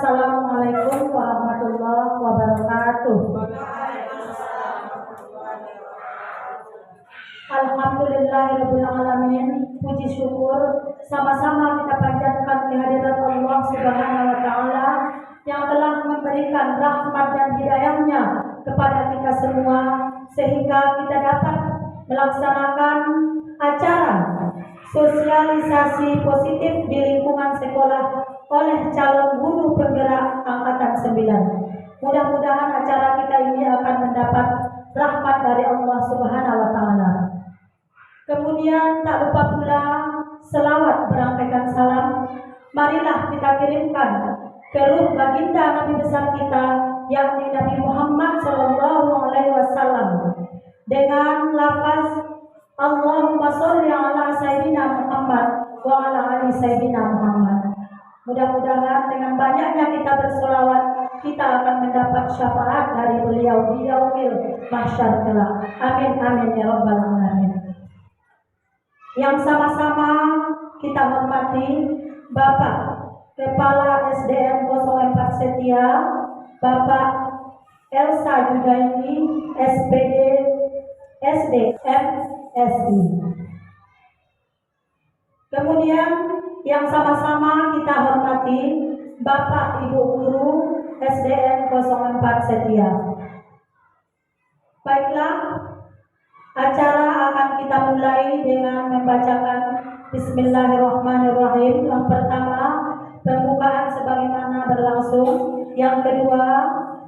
Assalamualaikum warahmatullahi wabarakatuh. Alhamdulillahirabbil alamin. Puji syukur sama-sama kita panjatkan kehadirat Allah Subhanahu wa taala yang telah memberikan rahmat dan hidayahnya kepada kita semua sehingga kita dapat melaksanakan acara sosialisasi positif di lingkungan sekolah oleh calon guru penggerak angkatan 9. Mudah-mudahan acara kita ini akan mendapat rahmat dari Allah Subhanahu wa taala. Kemudian tak lupa pula selawat berangkaikan salam marilah kita kirimkan ke ruh baginda Nabi besar kita yakni Nabi Muhammad sallallahu alaihi wasallam dengan lafaz Allahumma sholli ala sayyidina Muhammad wa ala ali sayyidina Muhammad. Mudah-mudahan dengan banyaknya kita bersolawat kita akan mendapat syafaat dari beliau di yaumil mahsyar kelak. Amin amin ya rabbal alamin. Yang sama-sama kita hormati Bapak Kepala SDN 04 Setia, Bapak Elsa Judaini, SPD SDM SI. Kemudian yang sama-sama kita hormati Bapak Ibu Guru SDN 04 Setia. Baiklah, acara akan kita mulai dengan membacakan Bismillahirrahmanirrahim. Yang pertama, pembukaan sebagaimana berlangsung. Yang kedua,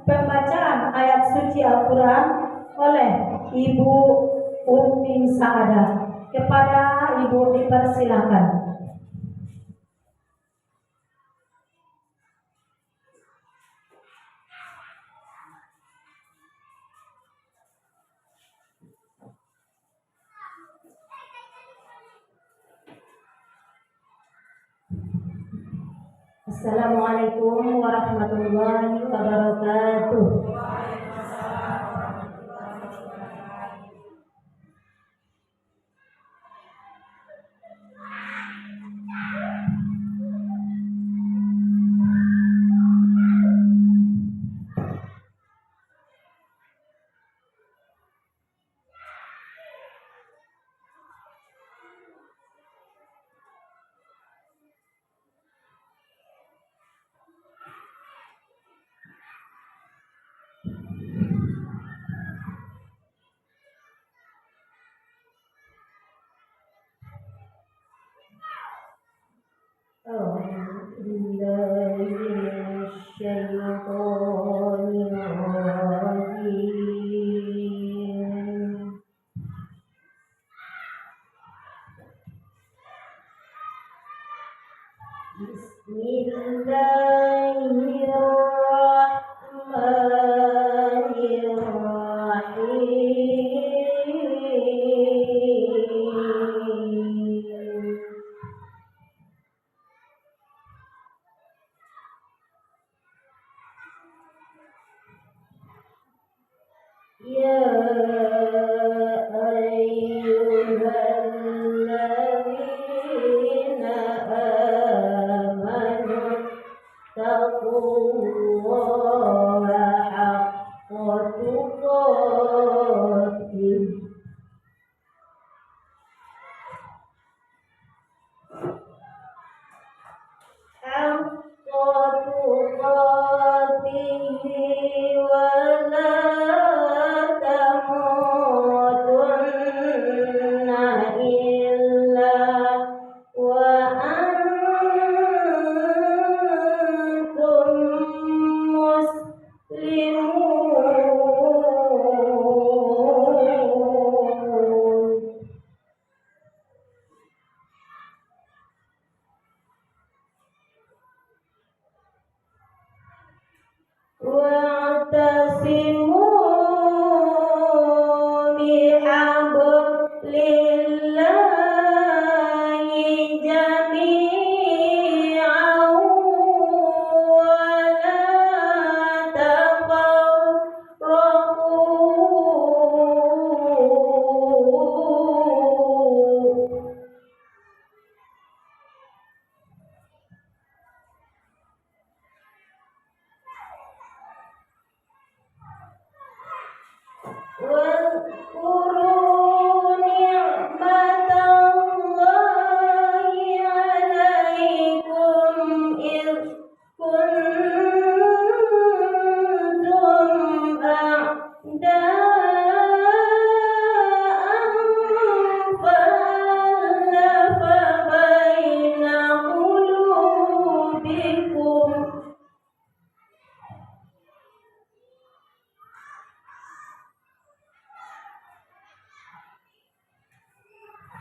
pembacaan ayat suci Al-Quran oleh Ibu Ummi Sa'adah. Kepada Ibu dipersilakan. Assalamualaikum warahmatullahi wabarakatuh.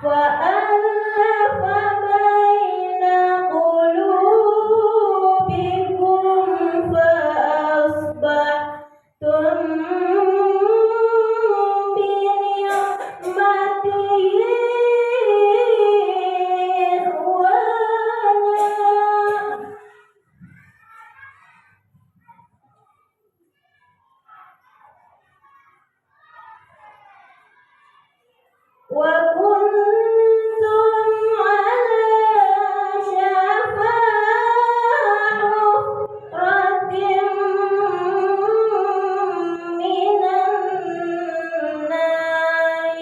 فألف بين قلوبكم فأصبحتم بنعمته إخوانا وكنتم على شفا حفرة من النار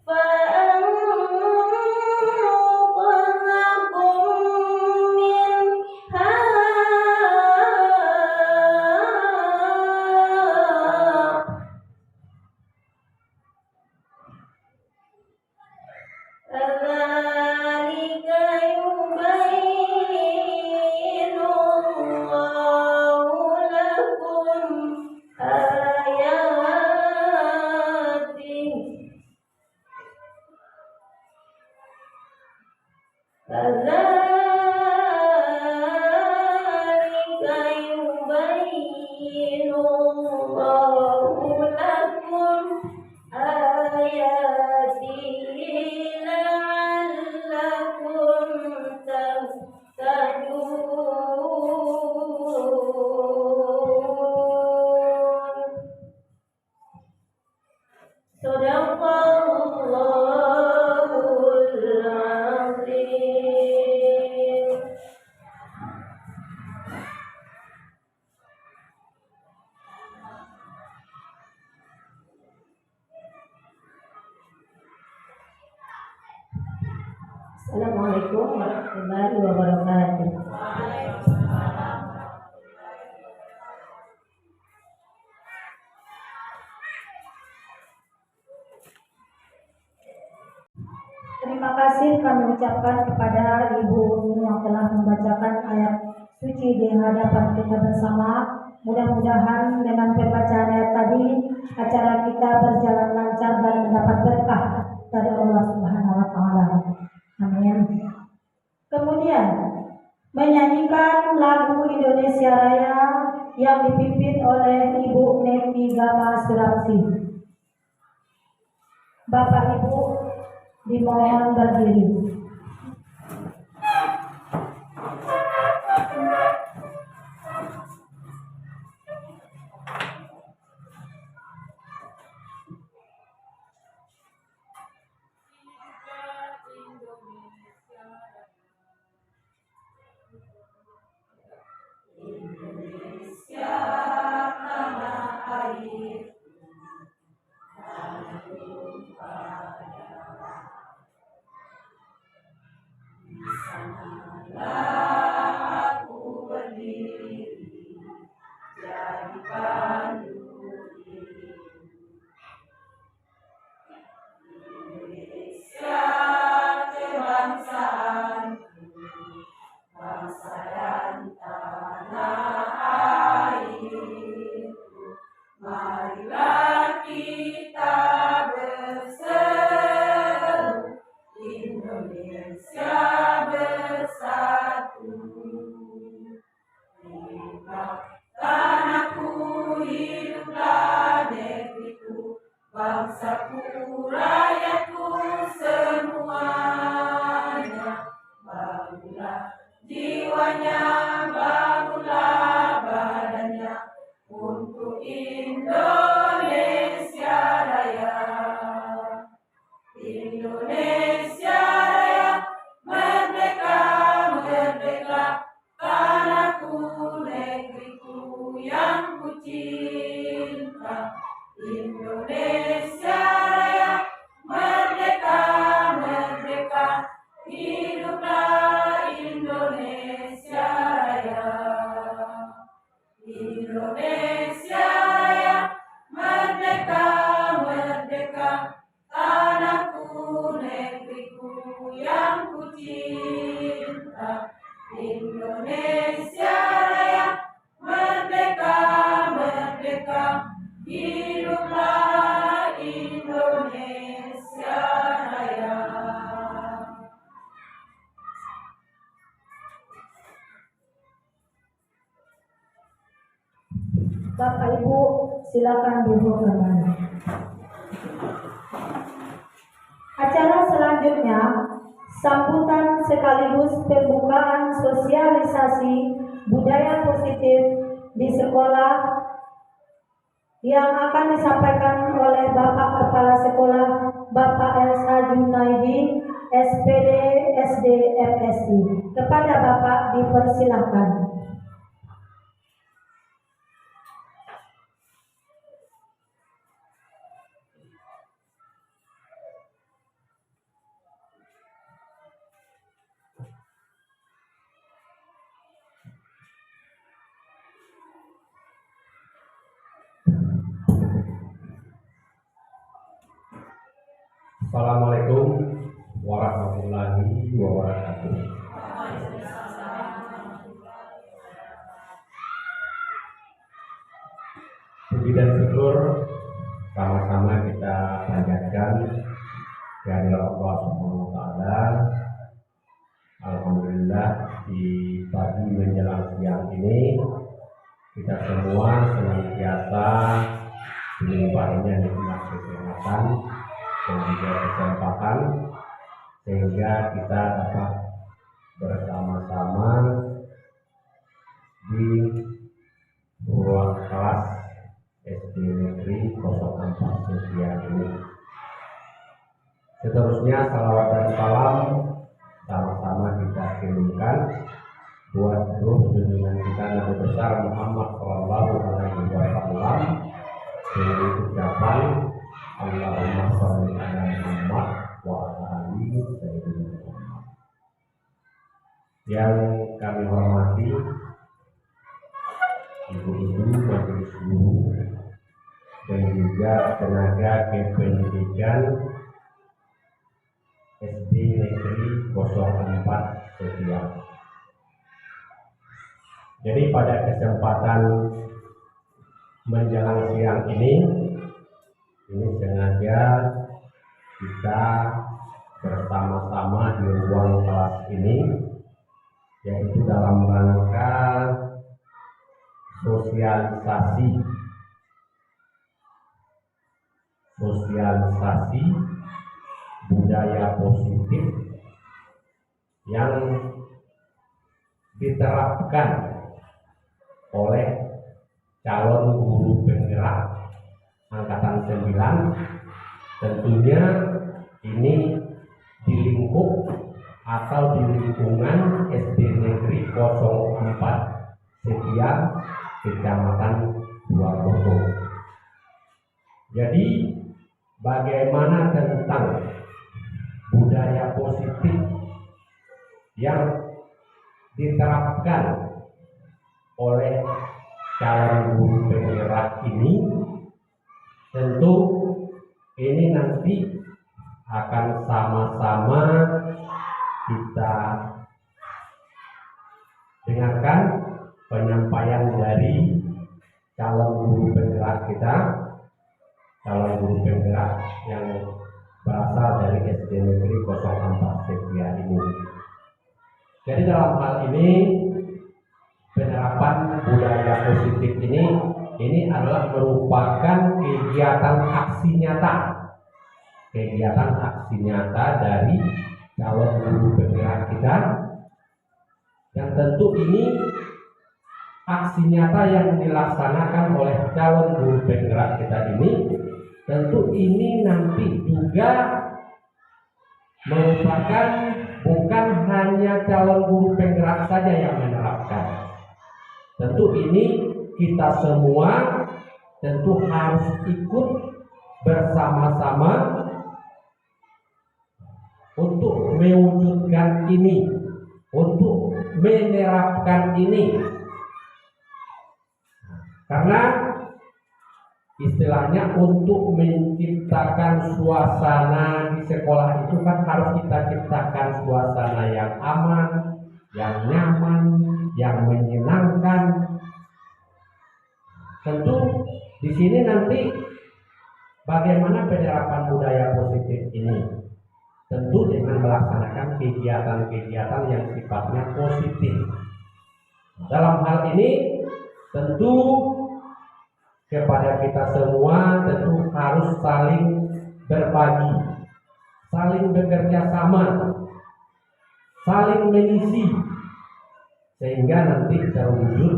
فأنقذكم منها كذلك يبين الله لكم آياته كذلك يبين الله لكم آياته لعلكم تهتدون صدق الله العظيم. Assalamualaikum warahmatullahi wabarakatuh. Terima kasih kami ucapkan kepada Ibu Umi yang telah membacakan ayat suci di hadapan kita bersama. Mudah-mudahan dengan pembacaan ayat tadi acara kita berjalan lancar dan mendapat berkah dari Allah Subhanahu wa taala. Amin. Kemudian menyanyikan lagu Indonesia Raya yang dipimpin oleh Ibu Neti Gama Surapsi. Bapak Ibu dimohon berdiri. Bangsaku, rakyatku semuanya, bangunlah jiwanya, bangunlah badannya untuk Indonesia Raya. Indonesia Raya, merdeka, merdeka, tanahku, negeriku yang ku cinta. Indonesia Raya, merdeka, merdeka, hiduplah Indonesia Raya. Indonesia Raya, merdeka, merdeka, tanahku, negeriku yang ku cinta. Indonesia Raya, merdeka, merdeka, hiduplah Indonesia Raya. Bapak Ibu silakan duduk kembali. Acara selanjutnya sambutan sekaligus pembukaan sosialisasi budaya positif di sekolah yang akan disampaikan oleh Bapak Kepala Sekolah Bapak Elsa Junaidi, SPD SD FSI. Kepada Bapak dipersilahkan. Assalamualaikum warahmatullahi wabarakatuh. Puji dan syukur sama-sama kita panjatkan kehadirat Allah Subhanahu wa taala. Alhamdulillah di pagi menjelang siang ini kita semua senantiasa dilimpahinya nikmat kesehatan dan juga kesempatan sehingga kita dapat bersama-sama di ruang kelas SD Negeri 04 Setia ini. Seterusnya salawat dan salam sama-sama kita kirimkan buat ruh junjungan kita Nabi besar Muhammad Shallallahu Alaihi Wasallam dengan ucapan Allahumma sholli ala Muhammad wa ala ali sayyidina Muhammad. Yang kami hormati ibu-ibu majelis guru dan juga tenaga kependidikan SD Negeri 04 Setia. Jadi pada kesempatan menjelang siang ini sengaja kita bersama-sama di ruang kelas ini, yaitu dalam rangka sosialisasi budaya positif yang diterapkan oleh calon guru penggerak Angkatan 9. Tentunya ini di lingkup atau di lingkungan SD Negeri 04 Setia, Kecamatan Duagoto. Jadi bagaimana tentang budaya positif yang diterapkan oleh calon guru penggerak ini? Tentu ini nanti akan sama-sama kita dengarkan penyampaian dari calon guru penggerak kita, calon guru penggerak yang berasal dari SD Negeri 04 Setia ini. Jadi dalam hal ini penerapan budaya positif ini adalah merupakan kegiatan aksi nyata dari calon guru penggerak kita, yang tentu ini aksi nyata yang dilaksanakan oleh calon guru penggerak kita ini, tentu ini nanti juga merupakan bukan hanya calon guru penggerak saja yang menerapkan. Tentu ini kita semua tentu harus ikut bersama-sama untuk mewujudkan ini, untuk menerapkan ini. Karena istilahnya untuk menciptakan suasana di sekolah itu kan harus kita ciptakan suasana yang aman, yang nyaman, yang menyenangkan. Tentu di sini nanti bagaimana penerapan budaya positif ini? Tentu dengan melaksanakan kegiatan-kegiatan yang sifatnya positif. Dalam hal ini tentu kepada kita semua tentu harus saling berbagi, saling bekerja sama, saling mengisi, sehingga nanti terwujud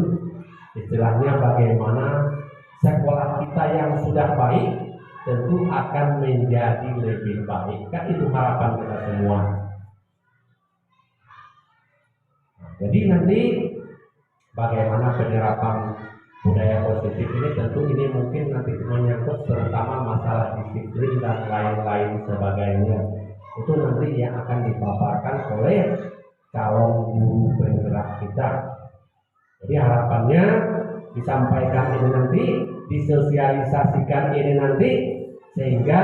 istilahnya bagaimana sekolah kita yang sudah baik tentu akan menjadi lebih baik. Kan itu harapan kita semua. Jadi nanti bagaimana penyerapan budaya positif ini, tentu ini mungkin nanti menyangkut terutama masalah disiplin dan lain-lain sebagainya. Itu nanti yang akan dipaparkan oleh calon guru penggerak kita. Jadi harapannya disampaikan ini nanti, disosialisasikan ini nanti, sehingga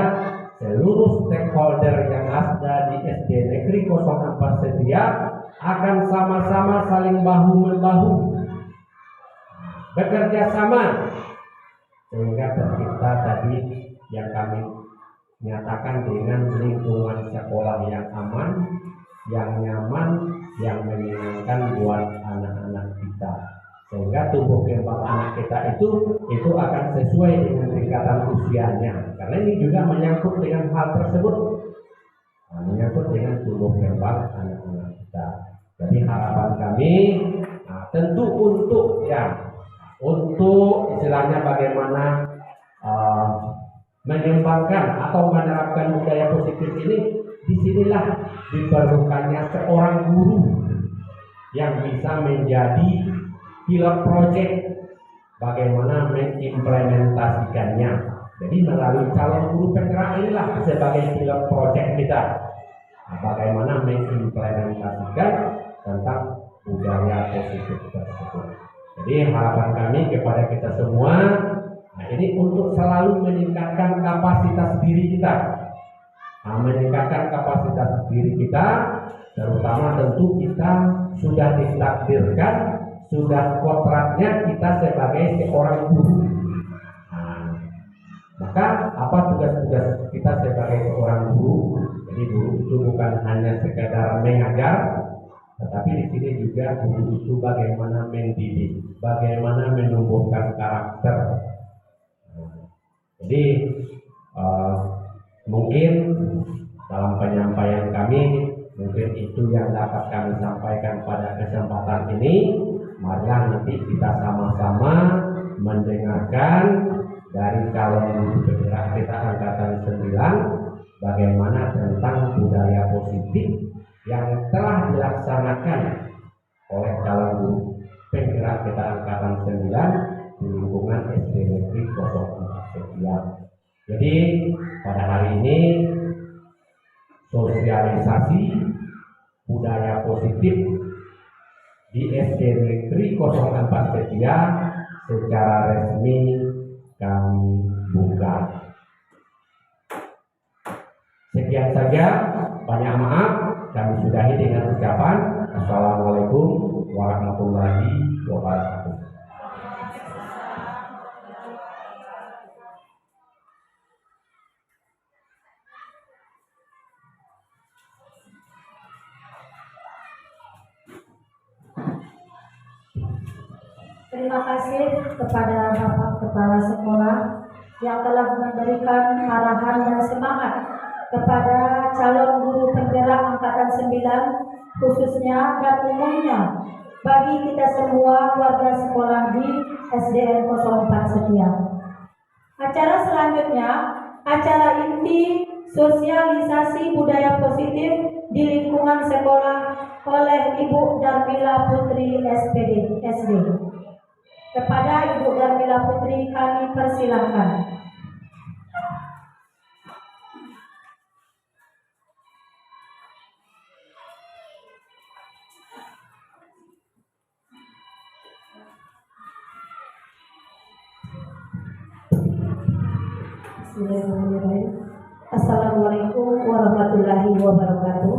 seluruh stakeholder yang ada di SD Negeri 04 Setia akan sama-sama saling bahu-membahu, bekerja sama, sehingga tercipta tadi yang kami nyatakan dengan lingkungan sekolah yang aman, yang nyaman, yang menyenangkan buat anak-anak kita, sehingga tumbuh kembang anak kita itu akan sesuai dengan tingkatan usianya, karena ini juga menyangkut dengan hal tersebut, menyangkut dengan tumbuh kembang anak-anak kita. Jadi harapan kami tentu untuk istilahnya bagaimana mengembangkan atau menerapkan budaya positif ini, disinilah diperlukannya seorang guru yang bisa menjadi pilot project bagaimana mengimplementasikannya. Jadi melalui calon guru penggerak inilah sebagai pilot project kita, bagaimana mengimplementasikan tentang budaya positif tersebut. Jadi harapan kami kepada kita semua, ini untuk selalu meningkatkan kapasitas diri kita. Meningkatkan kapasitas diri kita, terutama tentu kita sudah ditakdirkan, sudah kontraknya kita sebagai seorang guru. Maka apa tugas-tugas kita sebagai seorang guru? Jadi guru itu bukan hanya sekedar mengajar, tetapi di sini juga guru itu bagaimana mendidik, bagaimana menumbuhkan karakter. Jadi mungkin dalam penyampaian kami, mungkin itu yang dapat kami sampaikan pada kesempatan ini. Marilah nanti kita sama-sama mendengarkan dari calon guru penggerak kita angkatan 9 bagaimana tentang budaya positif yang telah dilaksanakan oleh calon guru penggerak kita angkatan 9 di lingkungan SD Negeri 04 Setia. Jadi pada hari ini sosialisasi budaya positif di SD Negeri 04 Setia secara resmi kami buka. Sekian saja, banyak maaf. Kami sudahi dengan ucapan Assalamualaikum warahmatullahi wabarakatuh. Terima kasih kepada Bapak Kepala Sekolah yang telah memberikan arahan dan semangat kepada calon guru penggerak angkatan 9 khususnya dan umumnya bagi kita semua warga sekolah di SDN 04 Setia. Acara selanjutnya, acara inti sosialisasi budaya positif di lingkungan sekolah oleh Ibu Darmila Putri SPD SD. Kepada Ibu Darmila Putri kami persilahkan. Bismillahirrahmanirrahim. Assalamualaikum warahmatullahi wabarakatuh.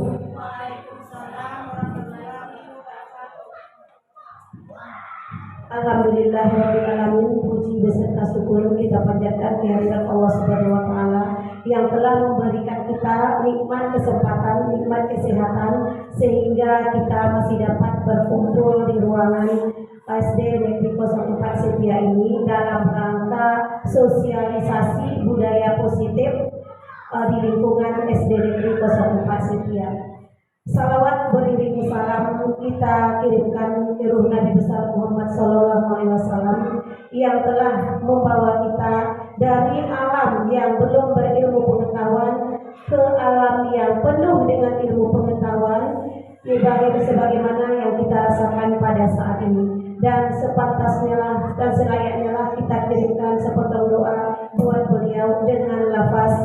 Alhamdulillahirrahmanirrahim. Puji beserta syukur kita panjatkan kehadirat Allah Subhanahu wa Ta'ala yang telah memberikan kita nikmat kesempatan, nikmat kesehatan, sehingga kita masih dapat berkumpul di ruangan SD Negeri 04 Setia ini dalam rangka sosialisasi budaya positif di lingkungan SD Negeri 04 Setia. Salawat beriring salam kita kirimkan ke ruh Nabi besar Muhammad SAW yang telah membawa kita dari alam yang belum berilmu pengetahuan ke alam yang penuh dengan ilmu pengetahuan, sebagaimana yang kita rasakan pada saat ini. Dan sepantasnya lah dan selayaknya lah kita kirimkan sepotong doa buat beliau dengan lafaz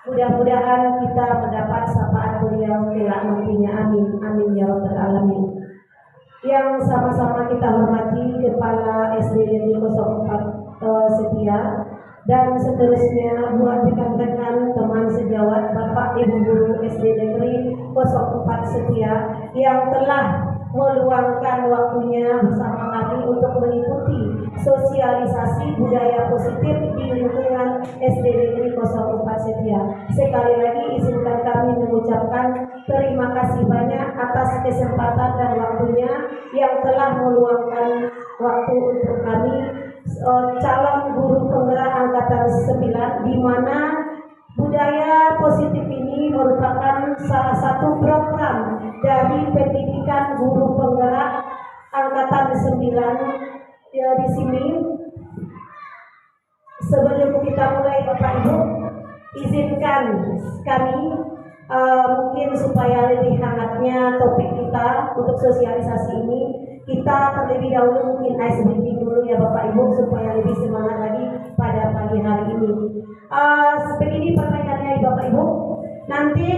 mudah-mudahan kita mendapat syafaat beliau kelak nantinya. Amin, amin ya rabbal alamin. Yang sama-sama kita hormati Kepala SD Negeri 04 Setia dan seterusnya buat rekan-rekan teman sejawat Bapak Ibu Guru SD Negeri 04 Setia yang telah meluangkan waktunya bersama kami untuk mengikuti sosialisasi budaya positif di lingkungan SD Negeri 04 Setia. Sekali lagi izinkan kami mengucapkan terima kasih banyak atas kesempatan dan waktunya yang telah meluangkan waktu untuk kami calon guru penggerak angkatan 9, di mana budaya positif ini merupakan salah satu program dari pendidikan guru penggerak angkatan 9 ya, di sini. Sebelum kita mulai Bapak Ibu, izinkan kami mungkin supaya lebih hangatnya topik kita untuk sosialisasi ini, kita terlebih dahulu mungkin ice breaking dulu ya Bapak Ibu supaya lebih semangat lagi pada pagi hari ini. Begini pertanyaannya Bapak Ibu, nanti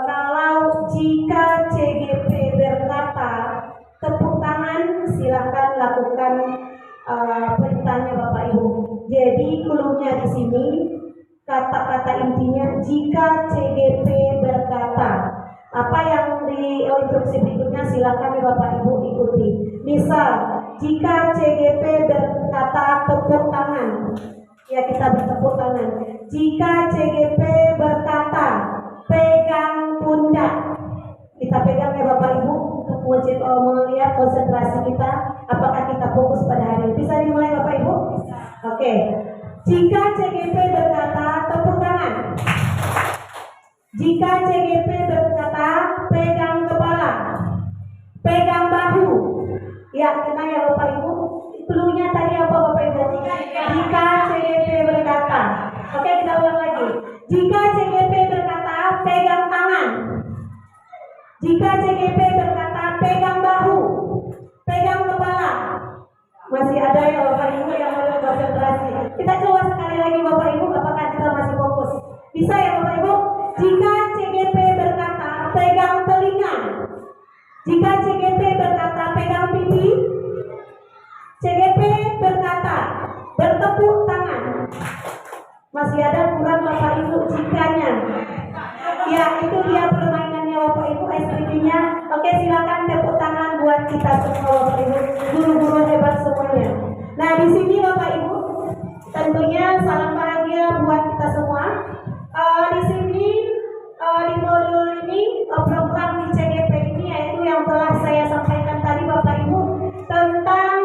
kalau jika CGP berkata tepuk tangan, silakan lakukan perintahnya Bapak Ibu. Jadi cluenya di sini, kata-kata intinya jika CGP berkata. Apa yang di instruksi berikutnya silakan Bapak Ibu ikuti. Misal, jika CGP berkata tepuk tangan, ya kita bertepuk tangan. Jika CGP berkata pegang pundak, kita pegang ya Bapak Ibu untuk melihat konsentrasi kita, apakah kita fokus pada hari ini. Bisa dimulai Bapak Ibu? Oke. Jika CGP berkata tepuk tangan, jika CGP berkata pegang kepala, pegang bahu, ya kena ya Bapak Ibu. Cluenya tadi apa Bapak Ibu? Jika CGP berkata, oke kita ulang lagi. Jika CGP berkata pegang tangan, jika CGP berkata pegang bahu, pegang kepala. Masih ada ya Bapak Ibu yang belum konsentrasi. Kita coba sekali lagi Bapak Ibu, apakah kita masih fokus? Bisa ya Bapak Ibu? Jika CGP berkata pegang telinga, jika CGP berkata pegang pipi, CGP berkata bertepuk tangan. Masih ada kurang Bapak Ibu jikanya. Ya itu dia permainannya Bapak Ibu, SPP-nya. Oke silakan tepuk tangan buat kita semua Bapak Ibu, guru-guru hebat semuanya. Nah di sini Bapak Ibu, tentunya salam bahagia buat kita semua. Di sini di modul ini program di CGP ini yaitu yang telah saya sampaikan tadi Bapak Ibu tentang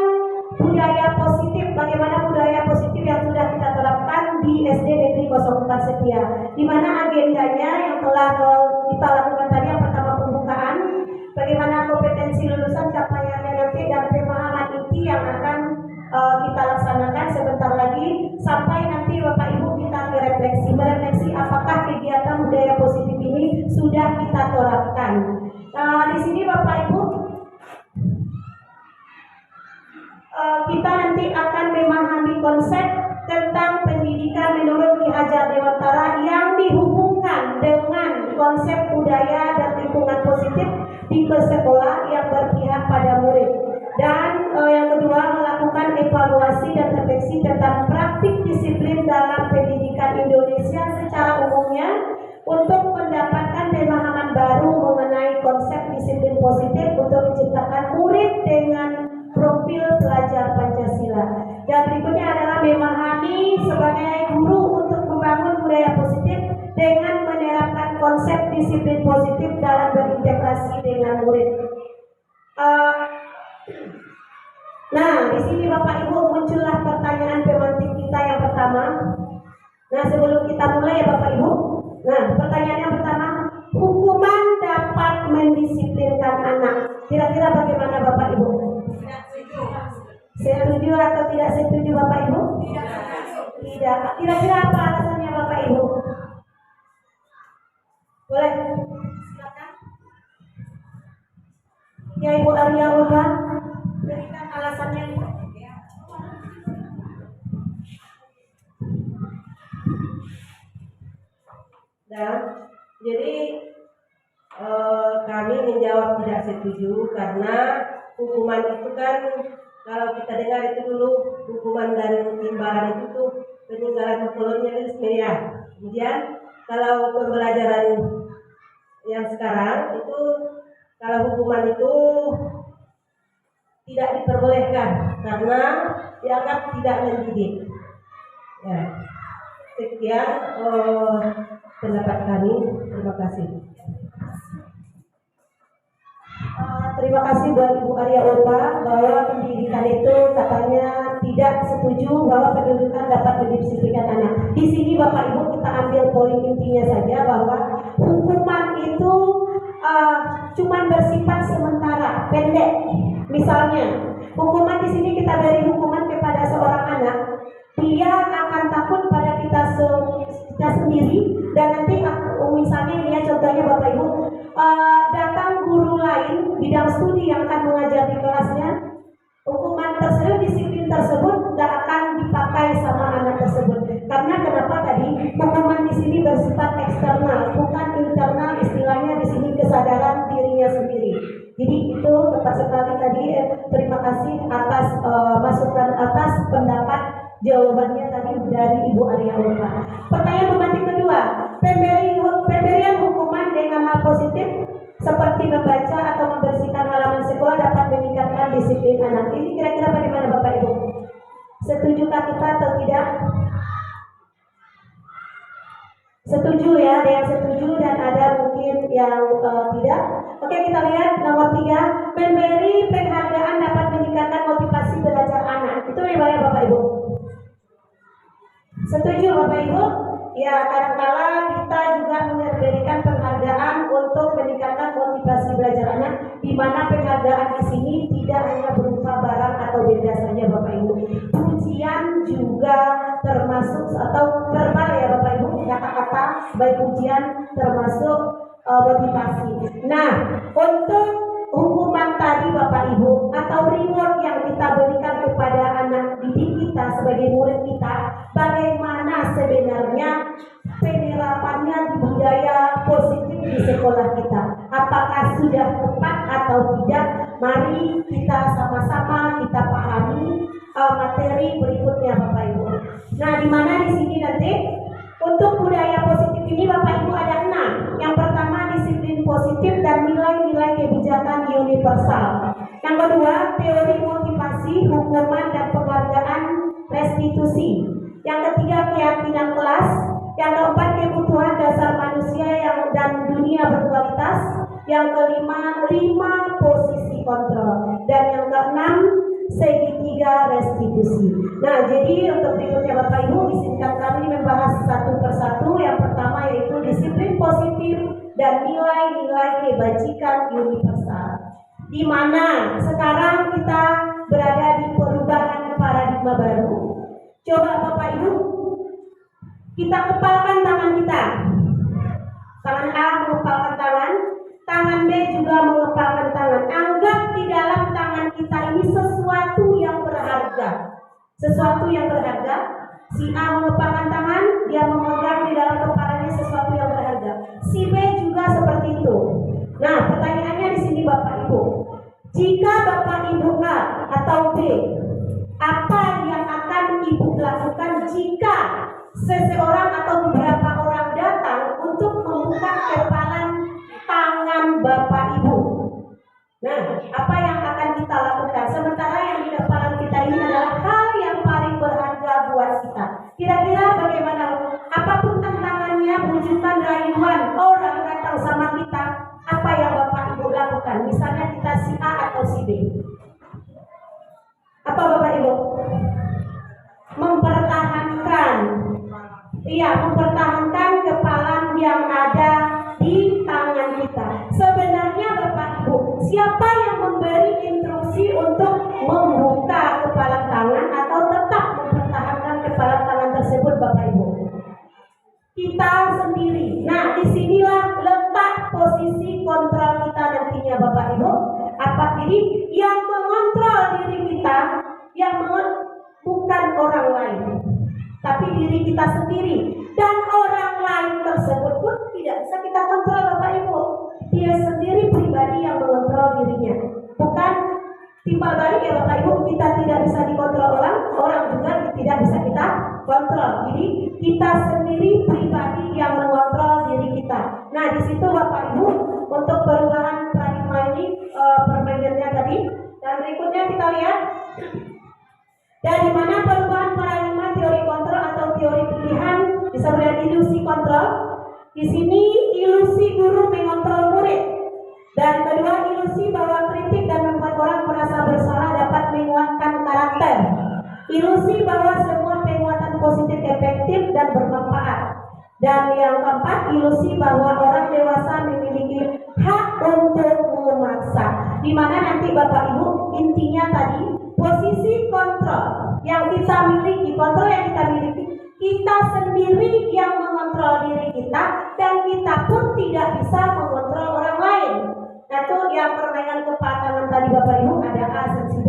budaya positif, bagaimana budaya positif yang sudah kita terapkan di SD Negeri 04 Setia, di mana agendanya yang telah kita lakukan tadi yang pertama pembukaan, bagaimana kompetensi lulusan, capaiannya nanti, dan pemahaman inti yang akan kita laksanakan sebentar lagi sampai nanti Bapak Ibu kita merefleksi apakah kegiatan budaya positif ini sudah kita terapkan. Di sini Bapak Ibu kita nanti akan memahami konsep tentang pendidikan menurut Ki Hajar Dewantara yang dihubungkan dengan konsep budaya dan lingkungan positif di sekolah yang berpihak pada murid. Dan yang kedua, melakukan evaluasi dan refleksi tentang praktik disiplin dalam pendidikan Indonesia secara umumnya untuk mendapatkan pemahaman baru mengenai konsep disiplin positif untuk menciptakan murid dengan profil pelajar Pancasila. Dan berikutnya adalah memahami sebagai guru untuk membangun budaya positif dengan menerapkan konsep disiplin positif dalam murid. Nah, di sini Bapak Ibu muncullah pertanyaan pemantik kita yang pertama. Nah, sebelum kita mulai ya Bapak Ibu. Nah, pertanyaan yang pertama, hukuman dapat mendisiplinkan anak. Kira-kira bagaimana Bapak Ibu? Setuju atau tidak setuju Bapak Ibu? Tidak. Kira-kira apa alasannya Bapak Ibu? Boleh? Silakan. Ya Ibu Arya Ulfa, berikan alasannya. Nah, jadi kami menjawab tidak setuju karena hukuman itu kan kalau kita dengar itu dulu hukuman dan timbalan itu tuh peninggalan kolonialisme ya. Kemudian kalau pembelajaran yang sekarang itu kalau hukuman itu tidak diperbolehkan karena dianggap tidak mendidik. Ya. Sekian pendapat kami. Terima kasih. Terima kasih buat Ibu Arya Ulfa bahwa pendidikan itu katanya tidak setuju bahwa pendidikan dapat mendisiplinkan anak. Di sini Bapak Ibu kita ambil poin intinya saja bahwa hukuman itu cuman bersifat sementara, pendek. Misalnya, hukuman di sini kita beri hukuman kepada seorang anak, dia akan takut pada kita sendiri dan nanti misalnya ini ya contohnya Bapak Ibu datang guru lain bidang studi yang akan mengajar di kelasnya, hukuman tersebut, disiplin tersebut tidak akan dipakai sama anak tersebut. Karena kenapa tadi hukuman di sini bersifat eksternal, bukan internal, istilahnya di sini kesadaran dirinya sendiri. Jadi itu tepat sekali tadi. Terima kasih atas masukan, atas pendapat jawabannya tadi dari Ibu Arya Ulfa. Pertanyaan pemantik kedua, pemberian hukuman dengan hal positif seperti membaca atau membersihkan halaman sekolah dapat meningkatkan disiplin anak. Ini kira-kira bagaimana Bapak Ibu? Setujukah kita atau tidak? Setuju ya, ada yang setuju dan ada mungkin yang tidak. Oke, kita lihat nomor 3, memberi penghargaan dapat meningkatkan motivasi belajar anak. Itu ya Bapak Ibu? Setuju Bapak Ibu? Ya, kadang-kala kita juga memberikan penghargaan untuk meningkatkan motivasi belajar anak, di mana penghargaan di sini tidak hanya berupa barang atau benda saja Bapak Ibu. Pujian juga termasuk atau verbal ya Bapak Ibu, kata-kata sebagai pujian termasuk motivasi. Nah, untuk hukuman tadi Bapak Ibu atau reward yang kita berikan kepada anak didik kita sebagai murid kita, bagaimana sebenarnya penerapannya di budaya positif di sekolah kita? Apakah sudah tepat atau tidak? Mari kita sama-sama kita pahami materi berikutnya Bapak Ibu. Nah, di mana di sini nanti untuk budaya positif ini Bapak Ibu ada 6. Yang pertama disiplin positif dan nilai-nilai kebijakan universal. Yang kedua teori motivasi, hukuman dan penghargaan restitusi. Yang ketiga keyakinan kelas. Yang keempat kebutuhan dasar manusia dan dunia berkualitas. Yang kelima 5 posisi kontrol. Dan yang keenam segitiga restitusi. Nah, jadi untuk berikutnya Bapak Ibu, izinkan kami membahas satu persatu. Yang pertama yaitu disiplin positif dan nilai-nilai kebajikan universal. Di mana sekarang kita berada di perubahan paradigma baru. Coba Bapak Ibu, kita kepalkan tangan kita. Tangan A mengepalkan tangan, tangan B juga mengepalkan tangan. Anggap di dalam tangan kita ini sesuatu yang berharga. Sesuatu yang berharga. Si A mengepalkan tangan, dia memegang di dalam kepalanya sesuatu yang berharga. Si B juga seperti itu. Nah, pertanyaannya di sini Bapak Ibu. Jika Bapak Ibu A atau B, apa yang akan Ibu lakukan jika seseorang atau beberapa orang datang untuk membuka kepalan tangan Bapak Ibu? Nah, apa yang akan kita lakukan? Sementara yang di kepalan kita ini adalah hal yang paling berharga buat kita. Kira-kira bagaimana? Apapun tantangannya, bujukan rayuan orang datang sama kita, apa yang Bapak Ibu lakukan? Misalnya mempertahankan kepalan yang ada di tangan kita. Sebenarnya Bapak Ibu, siapa yang memberi instruksi untuk membuka kepala tangan atau tetap mempertahankan kepala tangan tersebut Bapak Ibu? Kita sendiri. Nah, disinilah letak posisi kontrol kita nantinya Bapak Ibu. Jadi yang mengontrol diri kita, bukan orang lain, tapi diri kita sendiri. Dan orang lain tersebut pun tidak bisa kita kontrol Bapak Ibu. Dia sendiri pribadi yang mengontrol dirinya. Bukan timbal balik ya Bapak Ibu, kita tidak bisa dikontrol orang juga tidak bisa kita kontrol. Jadi kita sendiri pribadi yang mengontrol diri kita. Nah, di situ Bapak Ibu untuk perubahan paradigma ini permainannya tadi. Dan berikutnya kita lihat dari mana perubahan paradigma teori kontrol atau teori pilihan bisa melihat ilusi kontrol. Di sini ilusi guru mengontrol murid. Dan kedua, ilusi bahwa kritik dan membuat orang merasa bersalah dapat menguatkan karakter. Ilusi bahwa semua penguatan positif efektif dan bermanfaat. Dan yang keempat, ilusi bahwa orang dewasa memiliki hak untuk memaksa. Di mana nanti Bapak Ibu intinya tadi posisi kontrol yang kita miliki, kita sendiri yang mengontrol diri kita, dan kita pun tidak bisa mengontrol orang lain. Nah, itu yang permainan kepala tangan tadi Bapak Ibu, ada A dan B.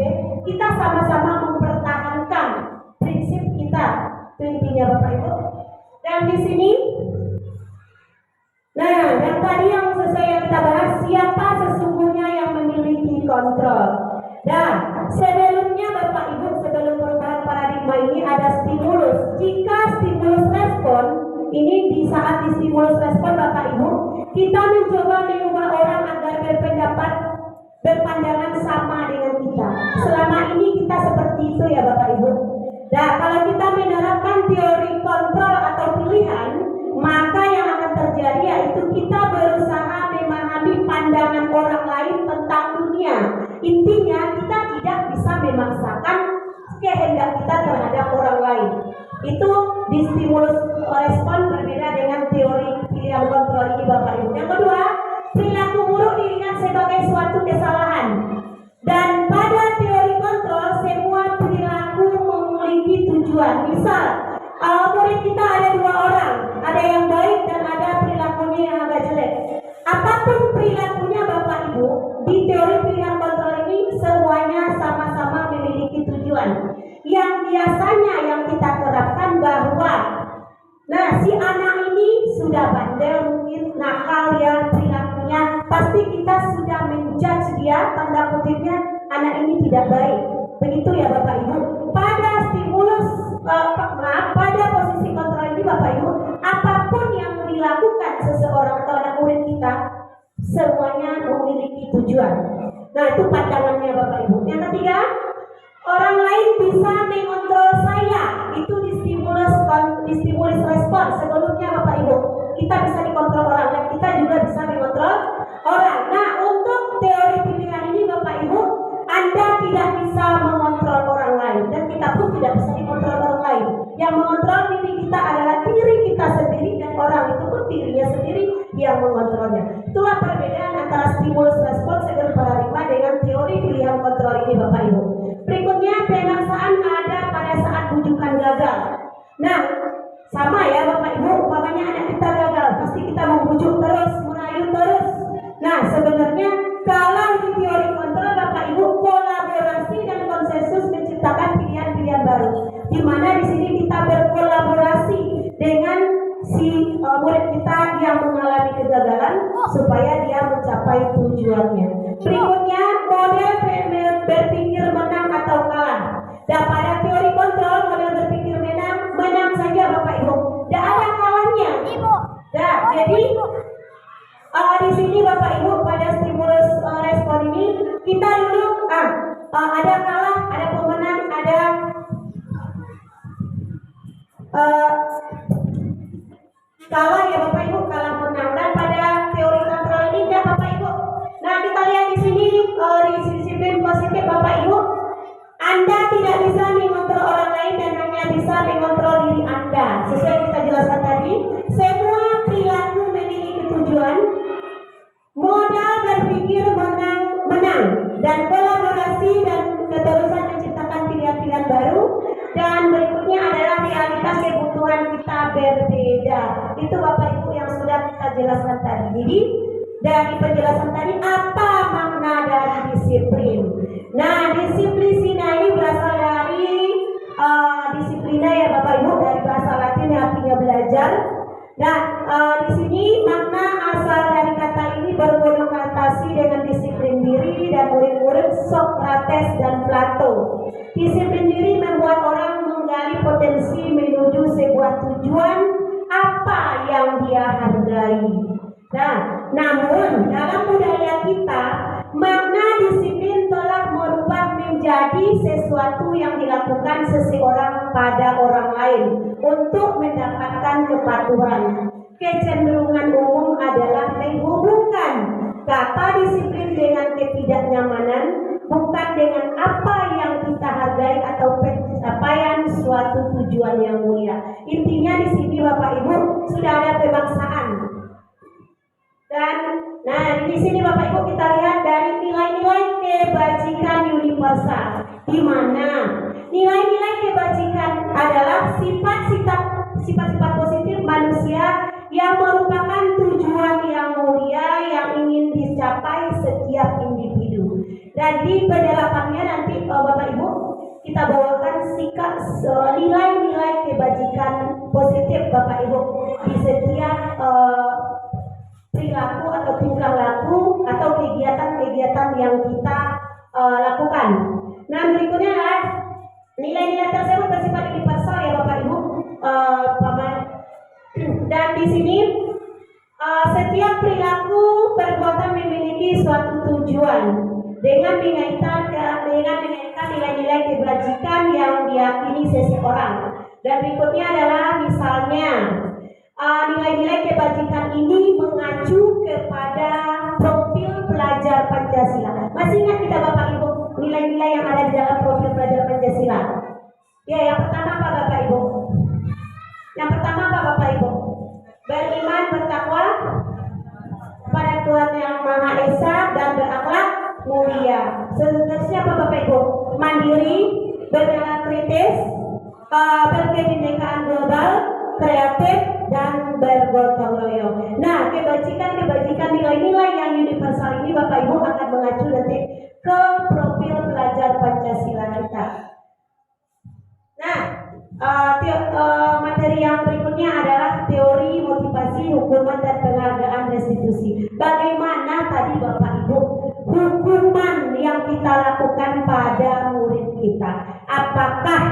Kita sama-sama mempertahankan prinsip kita, itu intinya Bapak Ibu. Dan di sini, nah, yang tadi yang sesuai yang kita bahas, siapa sesungguhnya yang memiliki kontrol. Nah, sebelumnya Bapak Ibu, sebelum perubahan paradigma ini ada stimulus. Jika stimulus respon, ini di saat di stimulus respon Bapak Ibu, kita mencoba mengubah orang agar berpandangan sama dengan kita. Selama ini kita seperti itu ya Bapak Ibu. Nah, kalau kita menerapkan teori kontrol atau pilihan, maka yang akan terjadi yaitu kita berusaha memahami pandangan orang lain tentang dunia. Intinya kita tidak bisa memaksakan kehendak kita terhadap orang lain. Itu di stimulus respon berbeda dengan teori pilihan kontrol ini Bapak Ibu. Yang kedua, perilaku buruk dilihat sebagai suatu kesalahan. Dan pada teori kontrol, semua perilaku memiliki tujuan. Misal, murid kita ada 2 orang, ada yang baik dan ada perilakunya yang agak jelek. Apapun perilakunya Bapak Ibu, di teori pilihan kontrol ini semuanya sama-sama memiliki tujuan. Yang biasanya yang kita terapkan bahwa, nah, si anak ini sudah bandel, mungkin nakal ya perilakunya, pasti kita sudah menjudge dia, tanda kutipnya anak ini tidak baik. Begitu ya Bapak Ibu. Pada stimulus, pada posisi kontrol ini Bapak Ibu, apapun yang dilakukan seseorang atau anak murid kita, semuanya memiliki tujuan. Nah, itu pandangannya Bapak Ibu. Yang ketiga, orang lain bisa mengontrol saya. Itu di stimulus respon. Sebelumnya Bapak Ibu, kita bisa dikontrol orang dan kita juga bisa mengontrol orang. Nah, untuk teori pilihan ini Bapak Ibu, Anda tidak bisa mengontrol orang lain dan kita pun tidak bisa dikontrol orang lain. Yang mengontrol diri kita adalah diri kita sendiri, dan orang itu pun dirinya sendiri yang mengontrolnya. Itulah perbedaan antara stimulus respon segala paradigma dengan teori pilihan kontrol ini Bapak Ibu. Berikutnya, pemaksaan ada pada saat bujukan gagal. Nah, sama ya Bapak Ibu, umpamanya anak kita gagal, pasti kita membujuk terus, merayu terus. Nah, sebenarnya kalau di teori kontrol Bapak Ibu, kolaborasi dan konsensus menciptakan pilihan-pilihan baru. Di mana di sini kita berkolaborasi dengan si murid kita yang mengalami kegagalan supaya dia mencapai tujuannya. Berikutnya, model berpikir menang atau kalah. Dan pada teori kontrol, model berpikir menang saja Bapak Ibu. Tidak ada kalahnya. Nah, jadi di sini Bapak Ibu pada stimulus respon ini kita dulu ada kalah, ada pemenang, ada kalah ya Bapak Ibu, kalah menang. Dan pada teori kontrol ini ya Bapak Ibu. Nah, kita lihat di sini di disiplin positif Bapak Ibu, Anda tidak bisa mengontrol orang lain dan hanya bisa mengontrol diri Anda. Sesuai yang kita jelaskan berbeda. Itu Bapak Ibu yang sudah kita jelaskan tadi. Jadi dari penjelasan tadi apa makna dari disiplin? Nah, disiplin ini berasal dari disiplina ya Bapak Ibu, dari bahasa Latin yang artinya belajar. Nah, di sini makna asal dari kata ini berkonotasi dengan disiplin diri dan murid-murid Socrates dan Plato. Disiplin diri membuat orang menggali potensi menuju sebuah tujuan apa yang dia hargai. Nah, namun dalam budaya kita, makna disiplin telah berubah menjadi sesuatu yang dilakukan seseorang pada orang lain untuk mendapatkan kepatuhan. Kecenderungan umum adalah menghubungkan kata disiplin dengan ketidaknyamanan, bukan dengan apa yang kita hargai atau pencapaian suatu tujuan yang mulia. Intinya di sini Bapak Ibu sudah ada pemaksaan. Dan nah di sini Bapak Ibu kita lihat dari nilai-nilai kebajikan universal, di mana nilai-nilai kebajikan adalah sifat-sifat positif manusia yang merupakan tujuan yang mulia yang ingin dicapai setiap individu. Dan di penerapannya nanti Bapak Ibu kita bawakan nilai-nilai kebajikan positif Bapak Ibu di setiap perilaku atau tingkah laku atau kegiatan-kegiatan yang kita lakukan. Nah, berikutnya adalah nilai-nilai tersebut bersifat universal ya Bapak Ibu. Dan di sini setiap perilaku perbuatan memiliki suatu tujuan dengan mengaitkan nilai-nilai kebajikan yang diyakini seseorang. Dan berikutnya adalah misalnya nilai-nilai kebajikan ini mengacu kepada profil pelajar Pancasila. Masih ingat kita Bapak Ibu nilai-nilai yang ada di dalam profil pelajar Pancasila? Ya, yang pertama apa Bapak Ibu? Yang pertama apa Bapak Ibu? Beriman, bertakwa pada Tuhan Yang Maha Esa dan berakhlak mulia. Seterusnya apa Bapak Ibu? Mandiri, bernalar kritis, berkebinekaan global, kreatif, dan bergotong royong. Nah, kebajikan nilai-nilai yang universal ini Bapak Ibu akan mengacu nanti ke profil pelajar Pancasila kita. Nah, materi yang berikutnya adalah teori motivasi, hukuman, dan penghargaan restitusi. Bagaimana tadi Bapak Ibu hukuman yang kita lakukan pada murid kita, apakah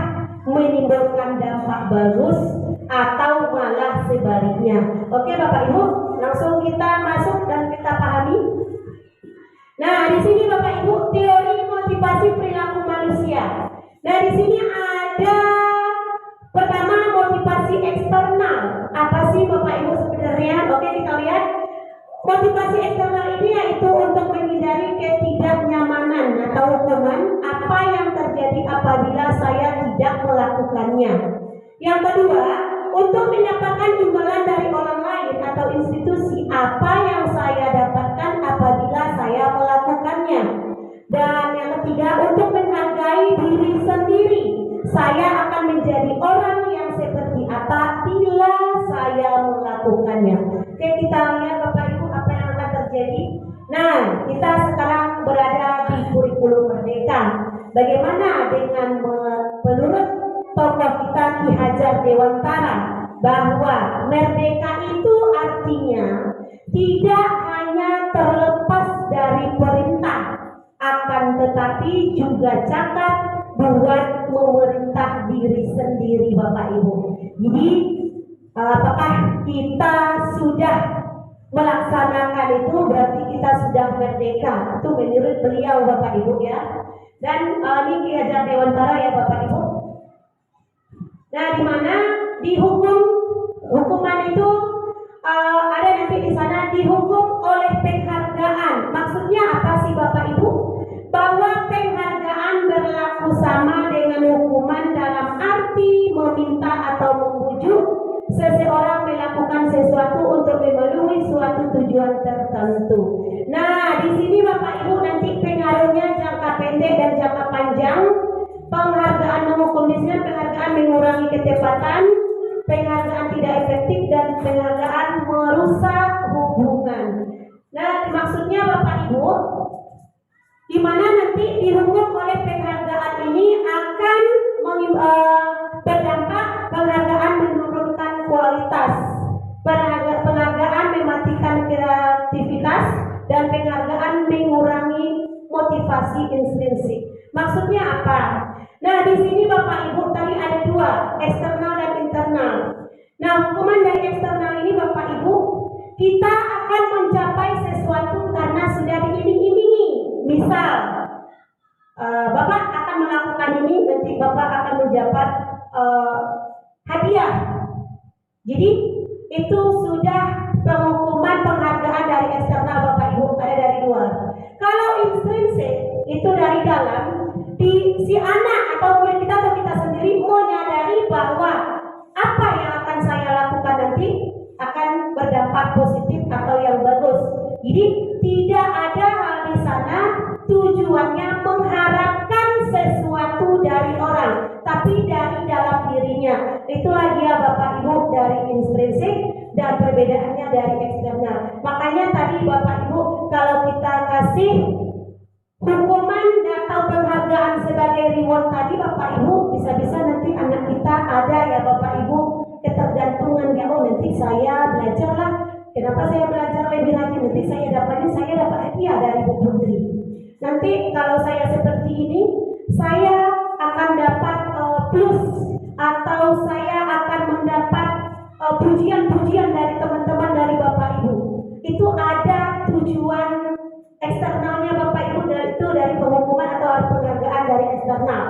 menimbulkan dampak bagus atau malah sebaliknya? Oke Bapak Ibu, langsung kita masuk dan kita pahami. Nah, di sini Bapak Ibu teori motivasi perilaku manusia. Nah, di sini ada pertama motivasi eksternal. Apa sih Bapak Ibu sebenarnya? Oke, kita lihat. Motivasi eksternal ini yaitu untuk menghindari ketidaknyamanan atau hukuman apa yang terjadi apabila saya tidak melakukannya. Yang kedua, untuk mendapatkan imbalan dari orang lain atau institusi apa yang saya dapatkan apabila saya melakukannya. Dan yang ketiga, untuk menghargai diri sendiri. Saya akan menjadi orang yang seperti apa bila saya melakukannya. Oke, kita lihat Bapak Ibu apa yang akan terjadi. Nah, kita sekarang berada di kurikulum Merdeka. Bagaimana dengan menurut tokoh kita Ki Hajar Dewantara bahwa merdeka itu artinya tidak hanya terlepas dari perintah, akan tetapi juga cakap buat memerintah diri sendiri Bapak Ibu. Jadi apakah kita sudah melaksanakan itu berarti kita sudah merdeka. Itu menurut beliau Bapak Ibu ya. Dan ini Ki Hajar Dewantara ya Bapak Ibu. Nah, di mana hukuman itu ada nanti di sana dihukum oleh penghargaan. Maksudnya apa sih Bapak Ibu? Bahwa penghargaan berlaku sama dengan hukuman dalam arti meminta atau membujuk seseorang melakukan sesuatu untuk memenuhi suatu tujuan tertentu. Nah, di sini Bapak Ibu nanti pengaruhnya jangka pendek dan jangka panjang. Penghargaan menghukum di sini penghargaan mengurangi ketepatan, penghargaan tidak penghargaan mengurangi motivasi intrinsik. Maksudnya apa? Nah, di sini Bapak Ibu tadi ada dua, eksternal dan internal. Nah, hukuman dari eksternal ini Bapak Ibu, kita akan mencapai sesuatu karena sudah diiming-imingi. Misal, Bapak akan melakukan ini, nanti Bapak akan mendapat hadiah. Jadi itu sudah penghukuman penghargaan dari eksternal Bapak Ibu, ada dari luar. Kalau intrinsik itu dari dalam, si anak atau murid kita atau kita sendiri menyadari bahwa apa yang akan saya lakukan nanti akan berdampak positif atau yang bagus. Jadi tidak ada hal di sana tujuannya mengharapkan sesuatu dari orang, tapi dari dalam dirinya. Itulah dia Bapak Ibu dari intrinsik dan perbedaannya dari eksternal. Makanya tadi Bapak Ibu kalau kita kasih hukuman atau penghargaan sebagai reward tadi Bapak Ibu, bisa-bisa nanti anak kita ada ya Bapak Ibu ketergantungan ya, oh nanti saya belajar lah, kenapa saya belajar lebih rajin, nanti saya dapat hadiah dari Bu Putri. Nanti kalau saya seperti ini, saya akan dapat plus atau saya akan mendapat pujian-pujian dari teman-teman dari Bapak Ibu. Itu ada tujuan eksternalnya Bapak Ibu, dari penghukuman atau penghargaan dari eksternal.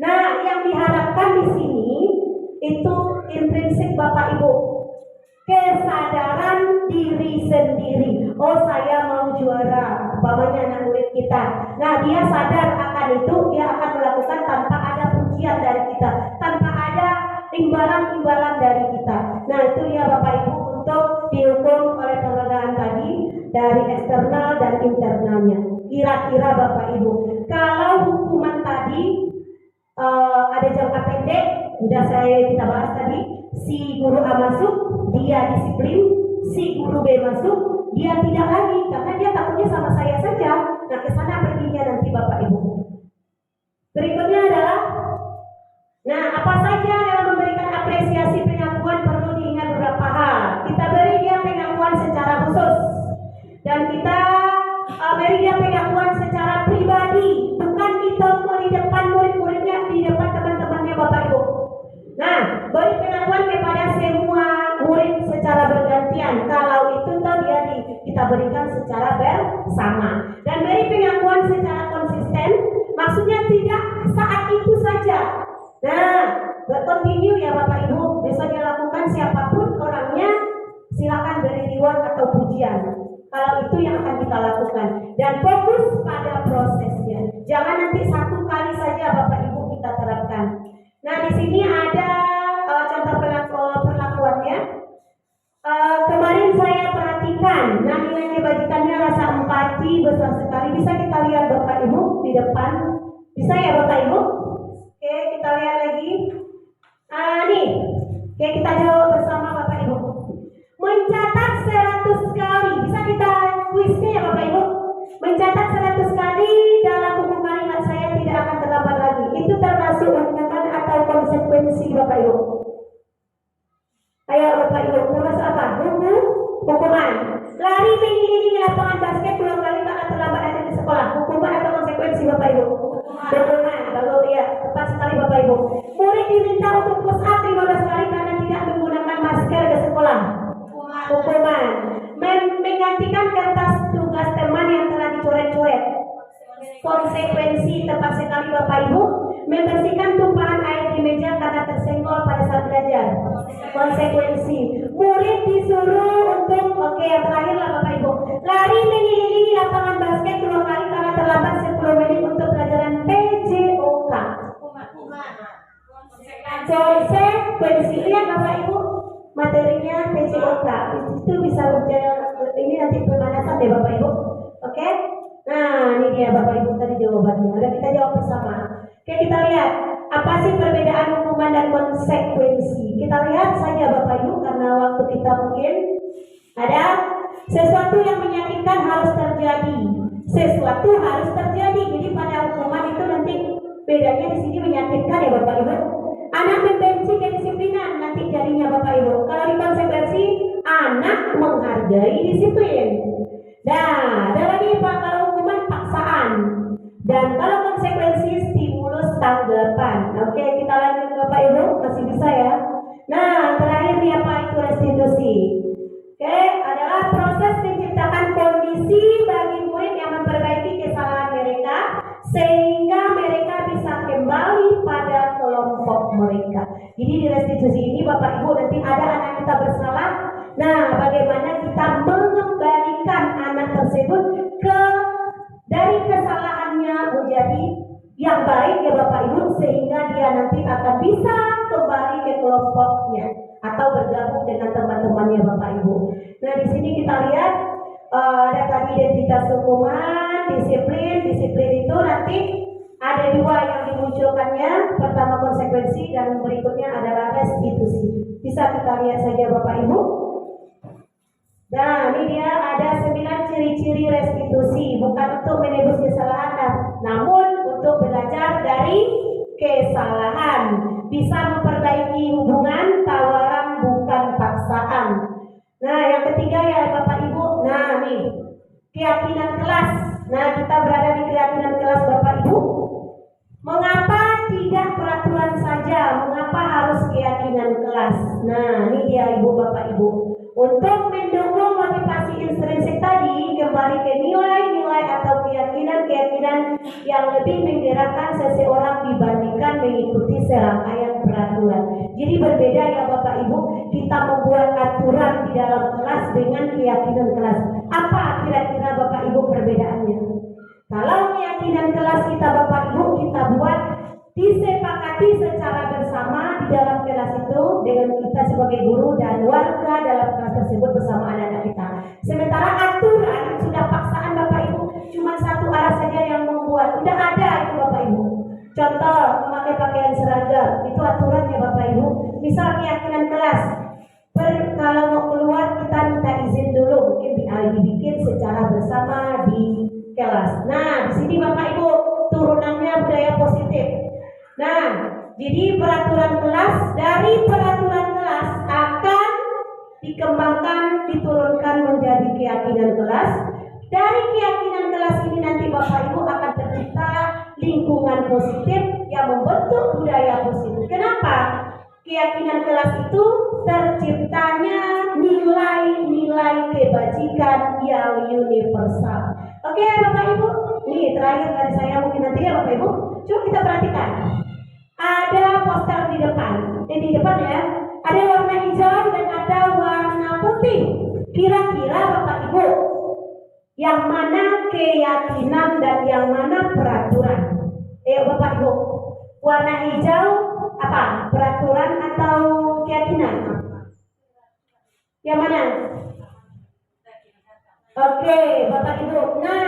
Nah, yang diharapkan di sini itu intrinsik Bapak Ibu, kesadaran diri sendiri. Oh, saya mau juara, umpamanya anak murid kita. Nah, dia sadar akan itu, dia akan melakukan tanpa ada pujian dari kita, tanpa ada imbalan-imbalan dari kita. Nah, itu ya Bapak Ibu untuk dihukum oleh penghargaan tadi dari eksternal dan internalnya. Kira-kira Bapak Ibu, kalau hukuman tadi ada jangka pendek, sudah kita bahas tadi, si guru A masuk, dia disiplin, si guru B masuk, dia tidak lagi, karena dia takutnya sama saya saja. Nah, ke sana perginya nanti Bapak Ibu. Berikutnya adalah, nah apa saja dalam memberikan apresiasi pengakuan perlu diingat beberapa hal. Kita beri dia pengakuan secara khusus, dan kita beri dia pengakuan secara pribadi, bukan ditemu di depan murid-muridnya, di depan teman-temannya Bapak Ibu. Nah, beri pengakuan kepada semua murid secara bergantian. Kalau itu kita berikan secara bersama, dan beri pengakuan secara konsisten. Maksudnya tidak saat itu saja. Nah, berkontinu ya Bapak Ibu. Besoknya lakukan, siapapun orangnya, silakan beri reward atau pujian. Kalau itu yang akan kita lakukan, dan fokus pada prosesnya. Jangan nanti satu kali saja Bapak Ibu kita terapkan. Nah, di sini ada contoh perlakuannya. Kemarin saya perhatikan, nah nilai kebajikannya rasa empati besar sekali. Bisa kita lihat Bapak Ibu di depan. Bisa ya Bapak Ibu? Oke, kita lihat lagi. Nih, oke, kita jawab bersama Bapak Ibu. Mencatat 100 kali. Bisa kita kuisnya ya Bapak Ibu? Mencatat 100 kali dalam buku kalimat saya tidak akan terlambat lagi. Itu termasuk hukuman atau konsekuensi Bapak Ibu? Ayo Bapak Ibu, termasuk apa? Hukuman. Lari mengelilingi lapangan basket 2 kali tak terlambat ada di sekolah. Hukuman atau konsekuensi Bapak Ibu? Hukuman. Bagus ya, tepat sekali Bapak Ibu. Murid diminta untuk push up 15 kali karena tidak menggunakan masker ke sekolah. Hukuman. Menggantikan kertas tugas teman yang telah dicoret-coret. Konsekuensi tepat sekali Bapak Ibu. Membersihkan tumpahan air di meja karena tersenggol pada saat belajar. Konsekuensi. Murid disuruh untuk, oke, yang terakhir lah Bapak Ibu, lari mengelilingi lapangan basket 2 kali karena terlambat 10 menit untuk pelajaran PJOK. Konsekuensi. Lihat Bapak Ibu, materinya PJOK. Itu bisa ini nanti pemanasan deh Bapak Ibu. Oke? Nah, ini dia Bapak Ibu tadi jawabannya. Udah kita jawab bersama. Oke, kita lihat apa sih perbedaan hukuman dan konsekuensi. Kita lihat saja Bapak Ibu karena waktu kita mungkin ada. Sesuatu yang menyakitkan harus terjadi. Sesuatu harus terjadi. Jadi pada hukuman itu nanti bedanya di sini menyakitkan ya Bapak Ibu. Anak membenci kedisiplinan nanti jadinya Bapak Ibu. Kalau di konsekuensi, anak menghargai disiplin. Nah, dalam institusi. Oke, adalah proses menciptakan kondisi bagi murid yang memperbaiki kesalahan mereka sehingga mereka bisa kembali pada kelompok mereka. Jadi di restitusi ini Bapak Ibu nanti ada anak kita bersalah. Nah, bagaimana kita mengembalikan anak tersebut dari kesalahannya menjadi yang baik ya Bapak Ibu, sehingga dia nanti akan bisa kembali ke kelompoknya atau bergabung dengan teman-temannya Bapak Ibu. Nah, di sini kita lihat ada tadi identitas hukuman, disiplin itu nanti ada dua yang dimunculkannya, pertama konsekuensi dan berikutnya adalah restitusi. Bisa kita lihat saja Bapak Ibu. Nah, ini dia ada 9 ciri-ciri restitusi, bukan untuk menebus kesalahan, namun untuk belajar dari kesalahan, bisa memperbaiki hubungan, tawaran bukan paksaan. Nah, yang ketiga ya Bapak Ibu, nah nih keyakinan kelas. Nah, kita berada di keyakinan kelas Bapak Ibu. Mengapa tidak peraturan saja? Mengapa harus keyakinan kelas? Nah, ini dia Ibu Bapak Ibu. Untuk mendukung motivasi intrinsik tadi, kembali ke nilai-nilai atau keyakinan-keyakinan yang lebih menggerakkan seseorang dibandingkan mengikuti serangkaian peraturan. Jadi berbeda ya Bapak Ibu, kita membuat aturan di dalam kelas dengan keyakinan kelas. Apa kira-kira Bapak Ibu perbedaannya? Kalau keyakinan kelas kita Bapak Ibu kita buat disepakati secara bersama di dalam kelas itu dengan kita sebagai guru dan warga dalam kelas tersebut bersama anak-anak kita. Sementara aturan sudah paksaan Bapak Ibu, cuma satu arah saja yang membuat. Sudah ada itu Bapak Ibu. Contoh memakai pakaian seragam itu aturannya Bapak Ibu. Misal keyakinan kelas, kalau mau keluar kita minta izin dulu, mungkin dibikin secara bersama di kelas. Nah, di sini Bapak Ibu turunannya budaya positif. Nah, jadi peraturan kelas, dari peraturan kelas akan dikembangkan, diturunkan menjadi keyakinan kelas. Dari keyakinan kelas ini nanti Bapak Ibu akan tercipta lingkungan positif yang membentuk budaya positif. Kenapa? Keyakinan kelas itu terciptanya nilai-nilai kebajikan yang universal. Oke Bapak Ibu, nih terakhir dari saya mungkin nanti ya Bapak Ibu. Coba kita perhatikan. Ada poster di depan. Di depan ya, ada warna hijau dan ada warna putih. Kira-kira Bapak Ibu, yang mana keyakinan dan yang mana peraturan? Bapak Ibu, warna hijau apa? Peraturan atau keyakinan? Yang mana? Oke, Bapak Ibu. Nah,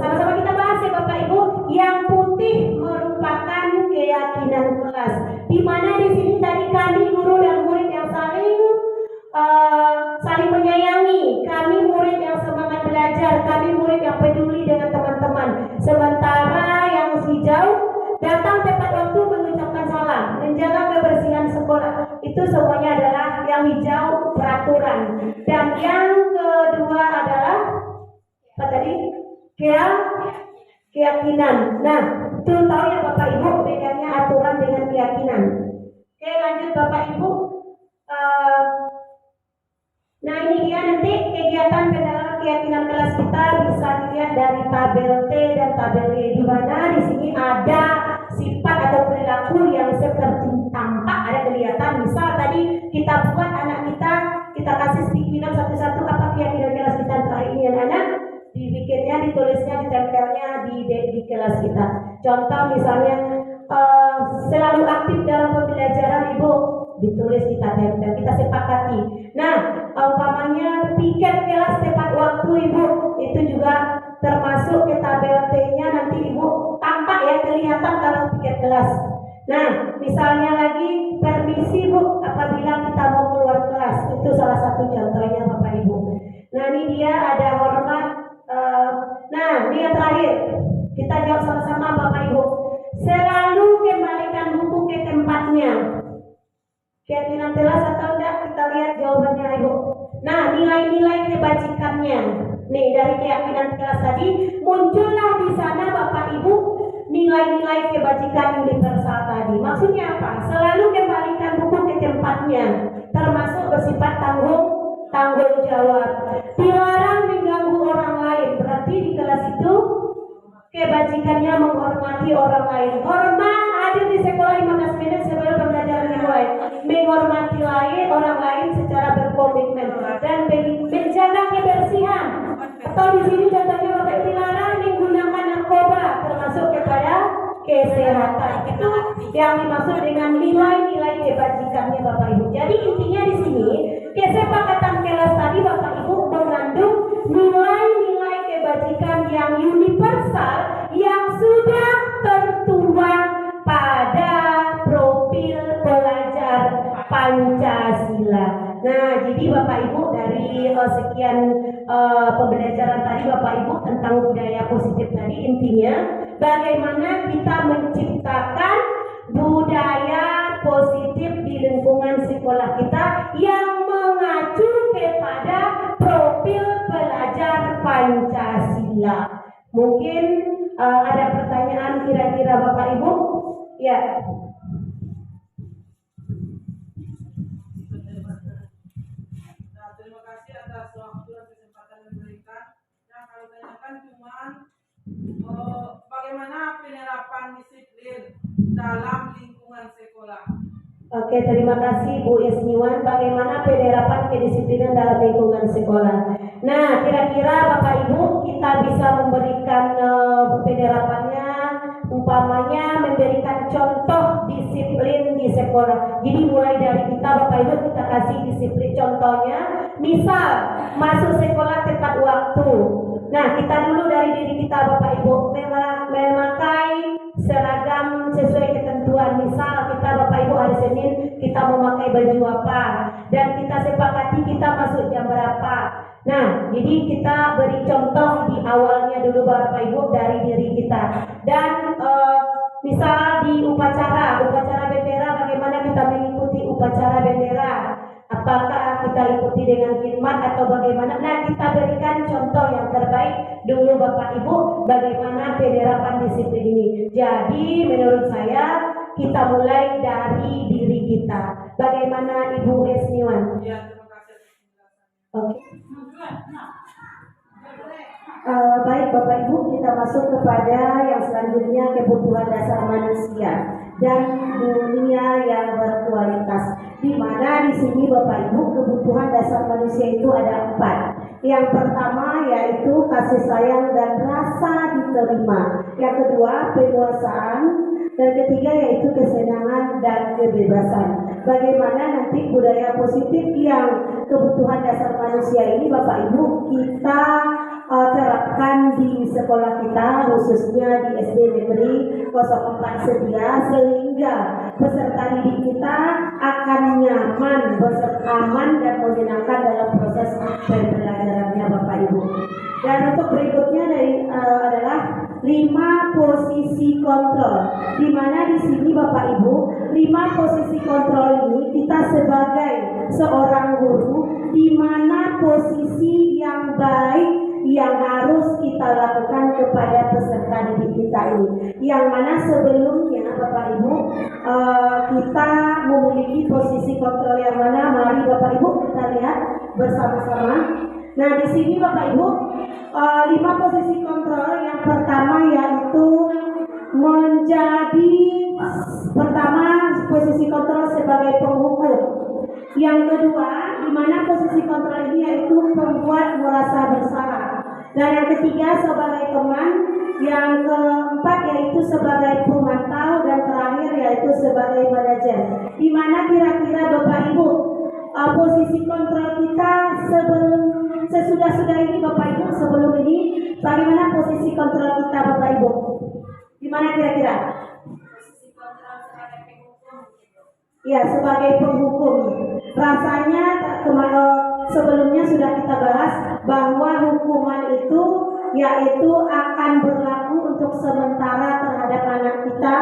sama-sama kita bahas ya Bapak Ibu. Yang putih merupakan keyakinan kelas. Di mana di sini tadi kami guru dan murid yang saling menyayangi. Kami murid yang semangat belajar. Kami murid yang peduli dengan teman-teman. Sementara yang hijau datang tepat waktu mengucapkan salam, menjaga kebersihan sekolah. Itu semuanya adalah yang hijau peraturan. Dan yang kedua adalah apa tadi? Keyakinan. Nah, itu tahu ya Bapak Ibu bedanya aturan dengan keyakinan. Oke, lanjut Bapak Ibu. Nah, ini dia nanti kegiatan pendalaman keyakinan kelas kita bisa dilihat dari tabel T dan tabel Y, di mana di sini ada sifat atau perilaku yang seperti tampak ada kelihatan. Misal tadi kita buat anak kita kasih stikiran satu-satu apa keyakinan kelas kita untuk hari ini anak, dibikinnya, ditulisnya, ditempelnya di kelas kita. Contoh misalnya selalu aktif dalam pembelajaran Ibu, ditulis kita tempel, kita sepakati. Nah, umpamanya piket kelas tepat waktu Ibu, itu juga termasuk ke tabel T-nya nanti Ibu tampak ya, kelihatan kalau piket kelas. Nah, misalnya lagi permisi Bu apabila kita mau keluar kelas, itu salah satu contohnya Bapak Ibu. Nah, ini dia ada hormat. Nah, ini yang terakhir, kita jawab sama-sama Bapak Ibu. Selalu kembalikan buku ke tempatnya. Keyakinan kelas atau enggak, kita lihat jawabannya Ibu. Nah, nilai-nilai kebajikannya. Nih, dari keyakinan kelas tadi muncullah di sana Bapak Ibu nilai-nilai kebajikan universal tadi. Maksudnya apa? Selalu kembalikan buku ke tempatnya, termasuk bersifat tanggung tanggung jawab. Dilarang mengganggu orang lain. Berarti di kelas itu kebajikannya menghormati orang lain. Hormat hadir di sekolah 15 menit sebelum pembelajaran dimulai. Menghormati orang lain secara berkomitmen dan menjaga kebersihan. Atau di sini contohnya Bapak dilarang menggunakan narkoba termasuk kepada kesehatan. Itu yang dimaksud dengan nilai-nilai kebajikannya Bapak Ibu. Jadi intinya di sini kesepakatan kelas tadi Bapak Ibu mengandung nilai-nilai kebajikan yang universal yang sudah tertuang pada profil pelajar Pancasila. Nah, jadi Bapak Ibu dari sekian pembelajaran tadi Bapak Ibu tentang budaya positif tadi, intinya bagaimana kita menciptakan budaya positif di lingkungan sekolah kita yang mengacu kepada profil pelajar Pancasila. Mungkin ada pertanyaan kira-kira Bapak Ibu? Ya. Terima kasih atas waktu dan kesempatan yang diberikan. Yang kami tanyakan cuma bagaimana penerapan disiplin dalam lingkungan sekolah. Oke, terima kasih Bu Yasniwan. Bagaimana penerapan kedisiplinan dalam lingkungan sekolah? Nah, kira-kira Bapak Ibu kita bisa memberikan penerapannya, umpamanya memberikan contoh disiplin di sekolah. Jadi mulai dari kita Bapak Ibu kita kasih disiplin contohnya. Misal masuk sekolah tepat waktu. Nah, kita dulu dari diri kita Bapak Ibu memakai seragam sesuai ketentuan. Misal kita Bapak Ibu hari Senin kita memakai baju apa dan kita sepakati kita masuk jam berapa. Nah, jadi kita beri contoh di awalnya dulu Bapak Ibu dari diri kita. Dan misal di upacara bendera, bagaimana kita mengikuti upacara bendera? Apakah kita ikuti dengan khidmat atau bagaimana? Nah, kita berikan contoh yang terbaik dulu Bapak Ibu bagaimana penerapan disiplin ini. Jadi menurut saya kita mulai dari diri kita. Bagaimana Ibu Esniwan? Ya, terima kasih atas penjelasannya. Oke. Baik Bapak Ibu, kita masuk kepada yang selanjutnya kebutuhan dasar manusia dan dunia yang berkualitas. Di mana di sini Bapak Ibu kebutuhan dasar manusia itu ada 4. Yang pertama yaitu kasih sayang dan rasa diterima. Yang kedua penguasaan. Dan ketiga yaitu kesenangan dan kebebasan. Bagaimana nanti budaya positif yang kebutuhan dasar manusia ini Bapak Ibu kita terapkan di sekolah kita, khususnya di SD Negeri 04 Sedia, sehingga peserta didik kita akan nyaman, aman dan menyenangkan dalam proses pembelajarannya Bapak Ibu. Dan untuk berikutnya adalah 5 posisi kontrol. Di mana di sini Bapak Ibu, 5 posisi kontrol ini kita sebagai seorang guru, di mana posisi yang baik yang harus kita lakukan kepada peserta didik kita ini. Yang mana sebelumnya Bapak Ibu kita memiliki posisi kontrol yang mana? Mari Bapak Ibu kita lihat bersama-sama. Nah, di sini Bapak Ibu 5 posisi kontrol. Yang pertama yaitu menjadi posisi kontrol sebagai penghukum. Yang kedua, di mana posisi kontrol ini yaitu membuat merasa bersalah. Dan yang ketiga sebagai teman. Yang keempat yaitu sebagai pemantau, dan terakhir yaitu sebagai manajer. Di mana kira-kira Bapak Ibu posisi kontrol kita sesudah ini Bapak Ibu, sebelum ini bagaimana posisi kontrol kita Bapak Ibu? Di mana kira-kira? Posisi kontrol sebagai penghukum. Ya, sebagai penghukum. Rasanya sebelumnya sudah kita bahas bahwa hukuman itu yaitu akan berlaku untuk sementara terhadap anak kita,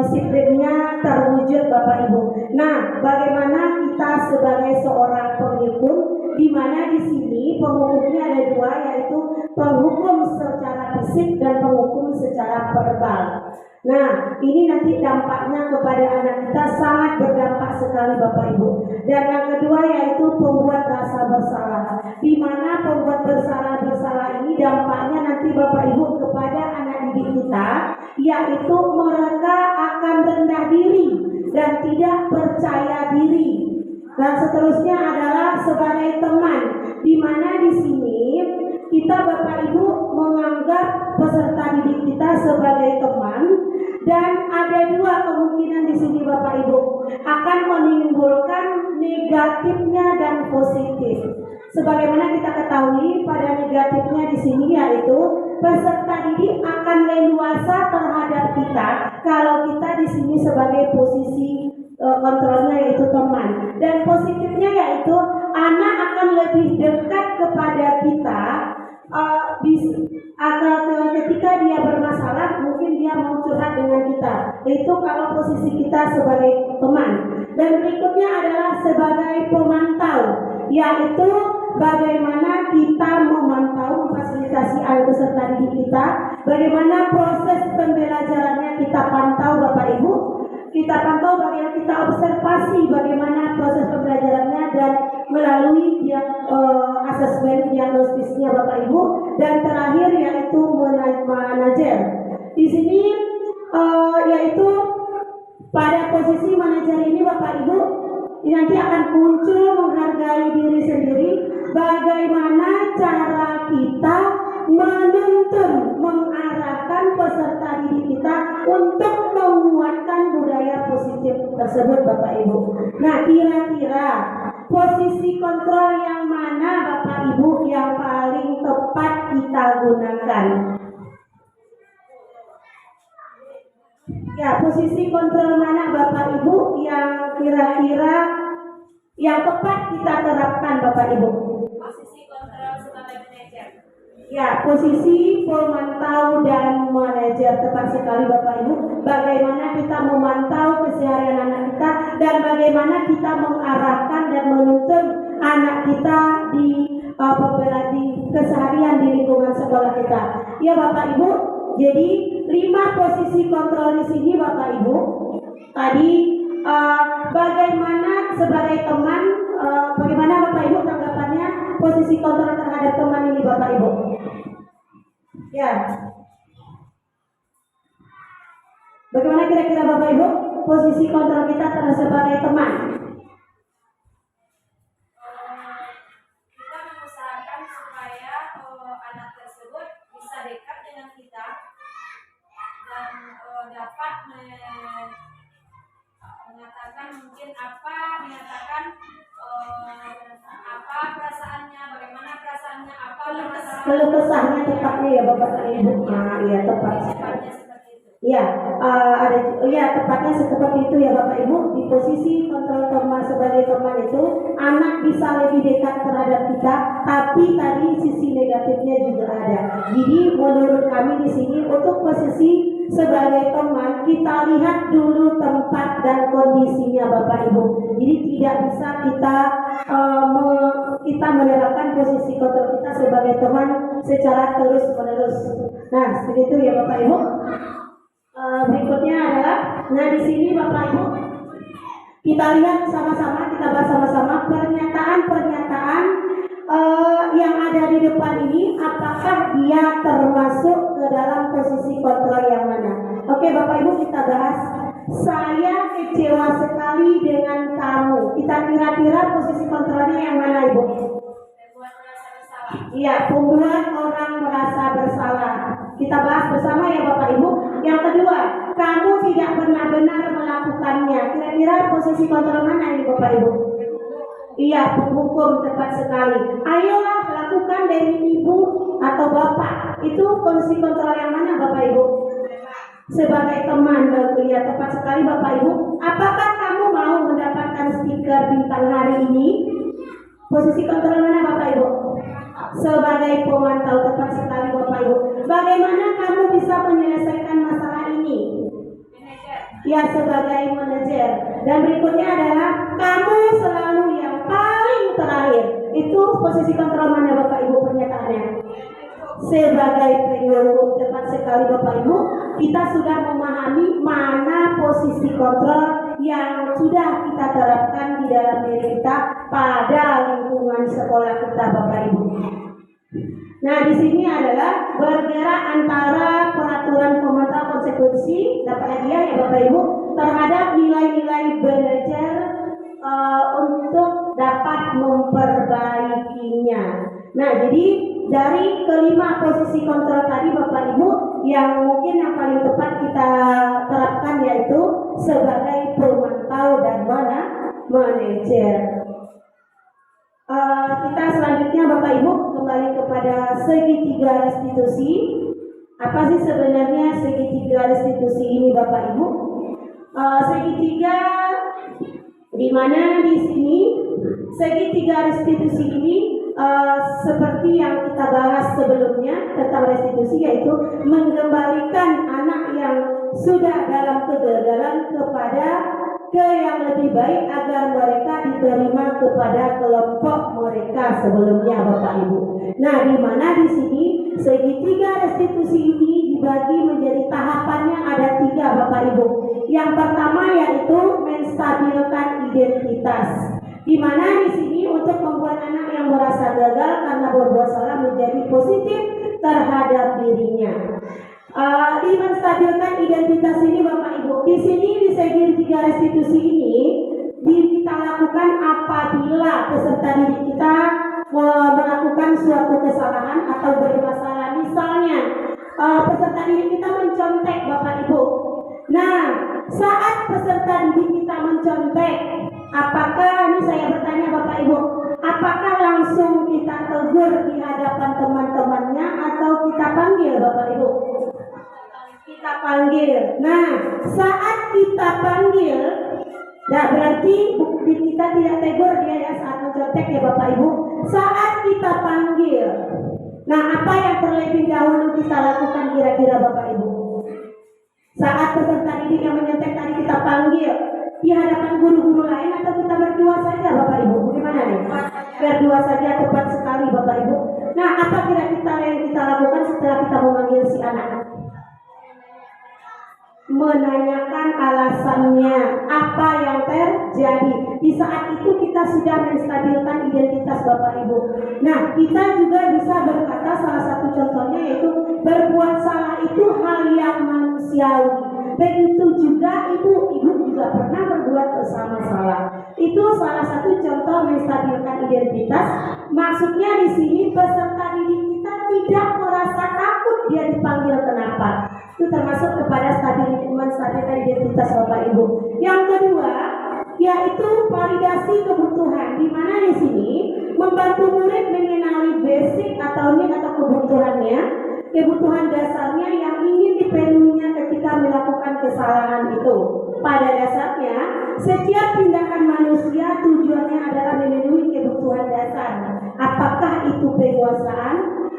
disiplinnya terwujud Bapak Ibu. Nah, bagaimana kita sebagai seorang penghukum, di mana di sini penghukumnya ada 2, yaitu penghukum secara fisik dan penghukum secara verbal. Nah, ini nanti dampaknya kepada anak kita sangat berdampak sekali Bapak Ibu. Dan yang kedua yaitu pembuat rasa bersalah. Di mana pembuat bersalah ini dampaknya nanti Bapak Ibu kepada anak didik kita, yaitu mereka akan rendah diri dan tidak percaya diri. Dan seterusnya adalah sebagai teman, di mana di sini kita Bapak Ibu menganggap peserta didik kita sebagai teman, dan ada dua kemungkinan di sini Bapak Ibu akan menimbulkan negatifnya dan positif. Sebagaimana kita ketahui pada negatifnya di sini yaitu peserta didik akan leluasa terhadap kita kalau kita di sini sebagai posisi kontrolnya yaitu teman, dan positifnya yaitu anak akan lebih dekat kepada kita. Ketika dia bermasalah mungkin dia mau curhat dengan kita, itu kalau posisi kita sebagai teman. Dan berikutnya adalah sebagai pemantau, yaitu bagaimana kita memantau memfasilitasi anak peserta didik kita, bagaimana proses pembelajarannya kita pantau Bapak Ibu, kita pantau bagaimana kita observasi bagaimana proses pembelajarannya dan melalui asesmen diagnostisnya Bapak Ibu, dan terakhir yaitu manajer. Di sini yaitu pada posisi manajer ini Bapak Ibu nanti akan muncul menghargai diri sendiri, bagaimana cara kita menuntun, mengarahkan peserta didik kita untuk menguatkan budaya positif tersebut Bapak Ibu. Nah, kira-kira posisi kontrol yang mana Bapak Ibu yang paling tepat kita gunakan? Ya, posisi kontrol mana Bapak Ibu yang kira-kira yang tepat kita terapkan Bapak Ibu? Posisi kontrol sebagai manajer. Ya, posisi pemantau dan manajer tepat sekali Bapak Ibu. Bagaimana kita memantau keseharian anak kita dan bagaimana kita mengarahkan dan menuntun anak kita di keseharian di lingkungan sekolah kita. Ya Bapak Ibu, jadi 5 posisi kontrol di sini Bapak Ibu. Tadi bagaimana sebagai teman, bagaimana Bapak Ibu tanggapannya posisi kontrol terhadap teman ini Bapak Ibu? Ya. Bagaimana kira-kira Bapak Ibu posisi kontrol kita terhadap sebagai teman? Kita mengusahakan supaya anak tersebut bisa dekat dengan kita dan dapat menyatakan apa perasaannya, bagaimana perasaannya, apa Kalau kesahnya tepatnya ya Bapak Ibu. Iya tepat. sifatnya seperti itu. Iya, tepatnya seperti itu ya Bapak Ibu. Di posisi kontrol teman sebagai teman itu, anak bisa lebih dekat terhadap kita, tapi tadi sisi negatifnya juga ada. Jadi menurut kami di sini untuk posisi sebagai teman kita lihat dulu tempat dan kondisinya Bapak Ibu. Jadi tidak bisa kita menerapkan posisi kontrol kita sebagai teman secara terus menerus. Nah, seperti itu ya Bapak Ibu. Berikutnya adalah, nah di sini Bapak Ibu kita lihat sama-sama, kita bahas sama-sama pernyataan-pernyataan yang ada di depan ini, apakah dia termasuk ke dalam posisi kontrol yang mana? Oke Bapak Ibu, kita bahas. Saya kecewa sekali dengan kamu. Kita kira-kira posisi kontrolnya yang mana Ibu? Membuat merasa bersalah. Iya, membuat orang merasa bersalah. Kita bahas bersama ya Bapak Ibu. Yang kedua, kamu tidak benar-benar melakukannya. Kira-kira posisi kontrol mana ini Bapak Ibu? Iya, penghukum tepat sekali. Ayolah lakukan dari ibu atau bapak. Itu posisi kontrol yang mana Bapak Ibu? Sebagai teman, ya tepat sekali Bapak Ibu. Apakah kamu mau mendapatkan stiker bintang hari ini? Posisi kontrol mana Bapak Ibu? Sebagai pemantau, tepat sekali Bapak Ibu. Bagaimana kamu bisa menyelesaikan masalah ini? Manajer. Ya, sebagai manajer. Dan berikutnya adalah kamu selalu yang paling terakhir. Itu posisi kontrol mana Bapak Ibu pernyataannya? Sebagai penyuluh, tepat sekali Bapak Ibu. kita sudah memahami mana posisi kontrol yang sudah kita terapkan di dalam diri kita pada lingkungan sekolah kita, Bapak Ibu. Nah, di sini adalah bergerak antara peraturan pemerintah konsekuensi dapat hadiah ya Bapak Ibu terhadap nilai-nilai belajar untuk dapat memperbaikinya. Nah, jadi dari kelima posisi kontrol tadi Bapak Ibu, yang mungkin yang paling tepat kita terapkan yaitu sebagai pemantau dan manajer. Kita selanjutnya Bapak Ibu kembali kepada segitiga restitusi. Apa sih sebenarnya segitiga restitusi ini Bapak Ibu? Segitiga di mana di sini segitiga restitusi ini seperti yang kita bahas sebelumnya tentang restitusi, yaitu mengembalikan anak yang sudah dalam kegagalan kepada yang lebih baik agar mereka diterima kepada kelompok mereka sebelumnya Bapak Ibu. Nah, di mana di sini segitiga restitusi ini dibagi menjadi tahapannya ada 3 Bapak Ibu. Yang pertama yaitu menstabilkan identitas, di mana di sini untuk membuat anak yang merasa gagal karena berbuat salah menjadi positif terhadap dirinya. Di menstabilkan identitas ini Bapak Ibu, di sini di segitiga restitusi ini kita lakukan apabila peserta didik kita melakukan suatu kesalahan atau bermasalah. Misalnya peserta didik kita mencontek Bapak Ibu. Nah, saat peserta didik kita mencontek, apakah ini saya bertanya Bapak Ibu, apakah langsung kita tegur di hadapan teman-temannya atau kita panggil Bapak Ibu? Kita panggil. Nah, saat kita panggil, nah berarti kita tidak tegur dia ya saat mencontek ya Bapak Ibu. Saat kita panggil, nah apa yang terlebih dahulu kita lakukan kira-kira Bapak Ibu? Saat peserta didik yang menyontek tadi kita panggil di hadapan guru-guru lain atau kita berdua saja Bapak Ibu? Bagaimana nih? Berdua saja tepat sekali Bapak Ibu. Nah, apa kira-kira yang kita lakukan setelah kita memanggil si anak? Menanyakan alasannya, apa yang terjadi. Di saat itu kita sudah menstabilkan identitas Bapak Ibu. Nah, kita juga bisa berkata salah satu contohnya yaitu berbuat salah itu hal yang manusiawi. Begitu juga ibu juga pernah berbuat bersama salah. Itu salah satu contoh menstabilkan identitas. Maksudnya di sini peserta didik kita tidak merasa takut dia dipanggil kenapa. Itu termasuk kepada menstabilkan identitas Bapak Ibu. Yang kedua yaitu validasi kebutuhan, di mana di sini membantu murid mengenali basic atau need atau kebutuhan dasarnya yang ingin dipenuhinya ketika melakukan kesalahan itu. Pada dasarnya, setiap tindakan manusia tujuannya adalah memenuhi kebutuhan dasar. Apakah itu penguasaan,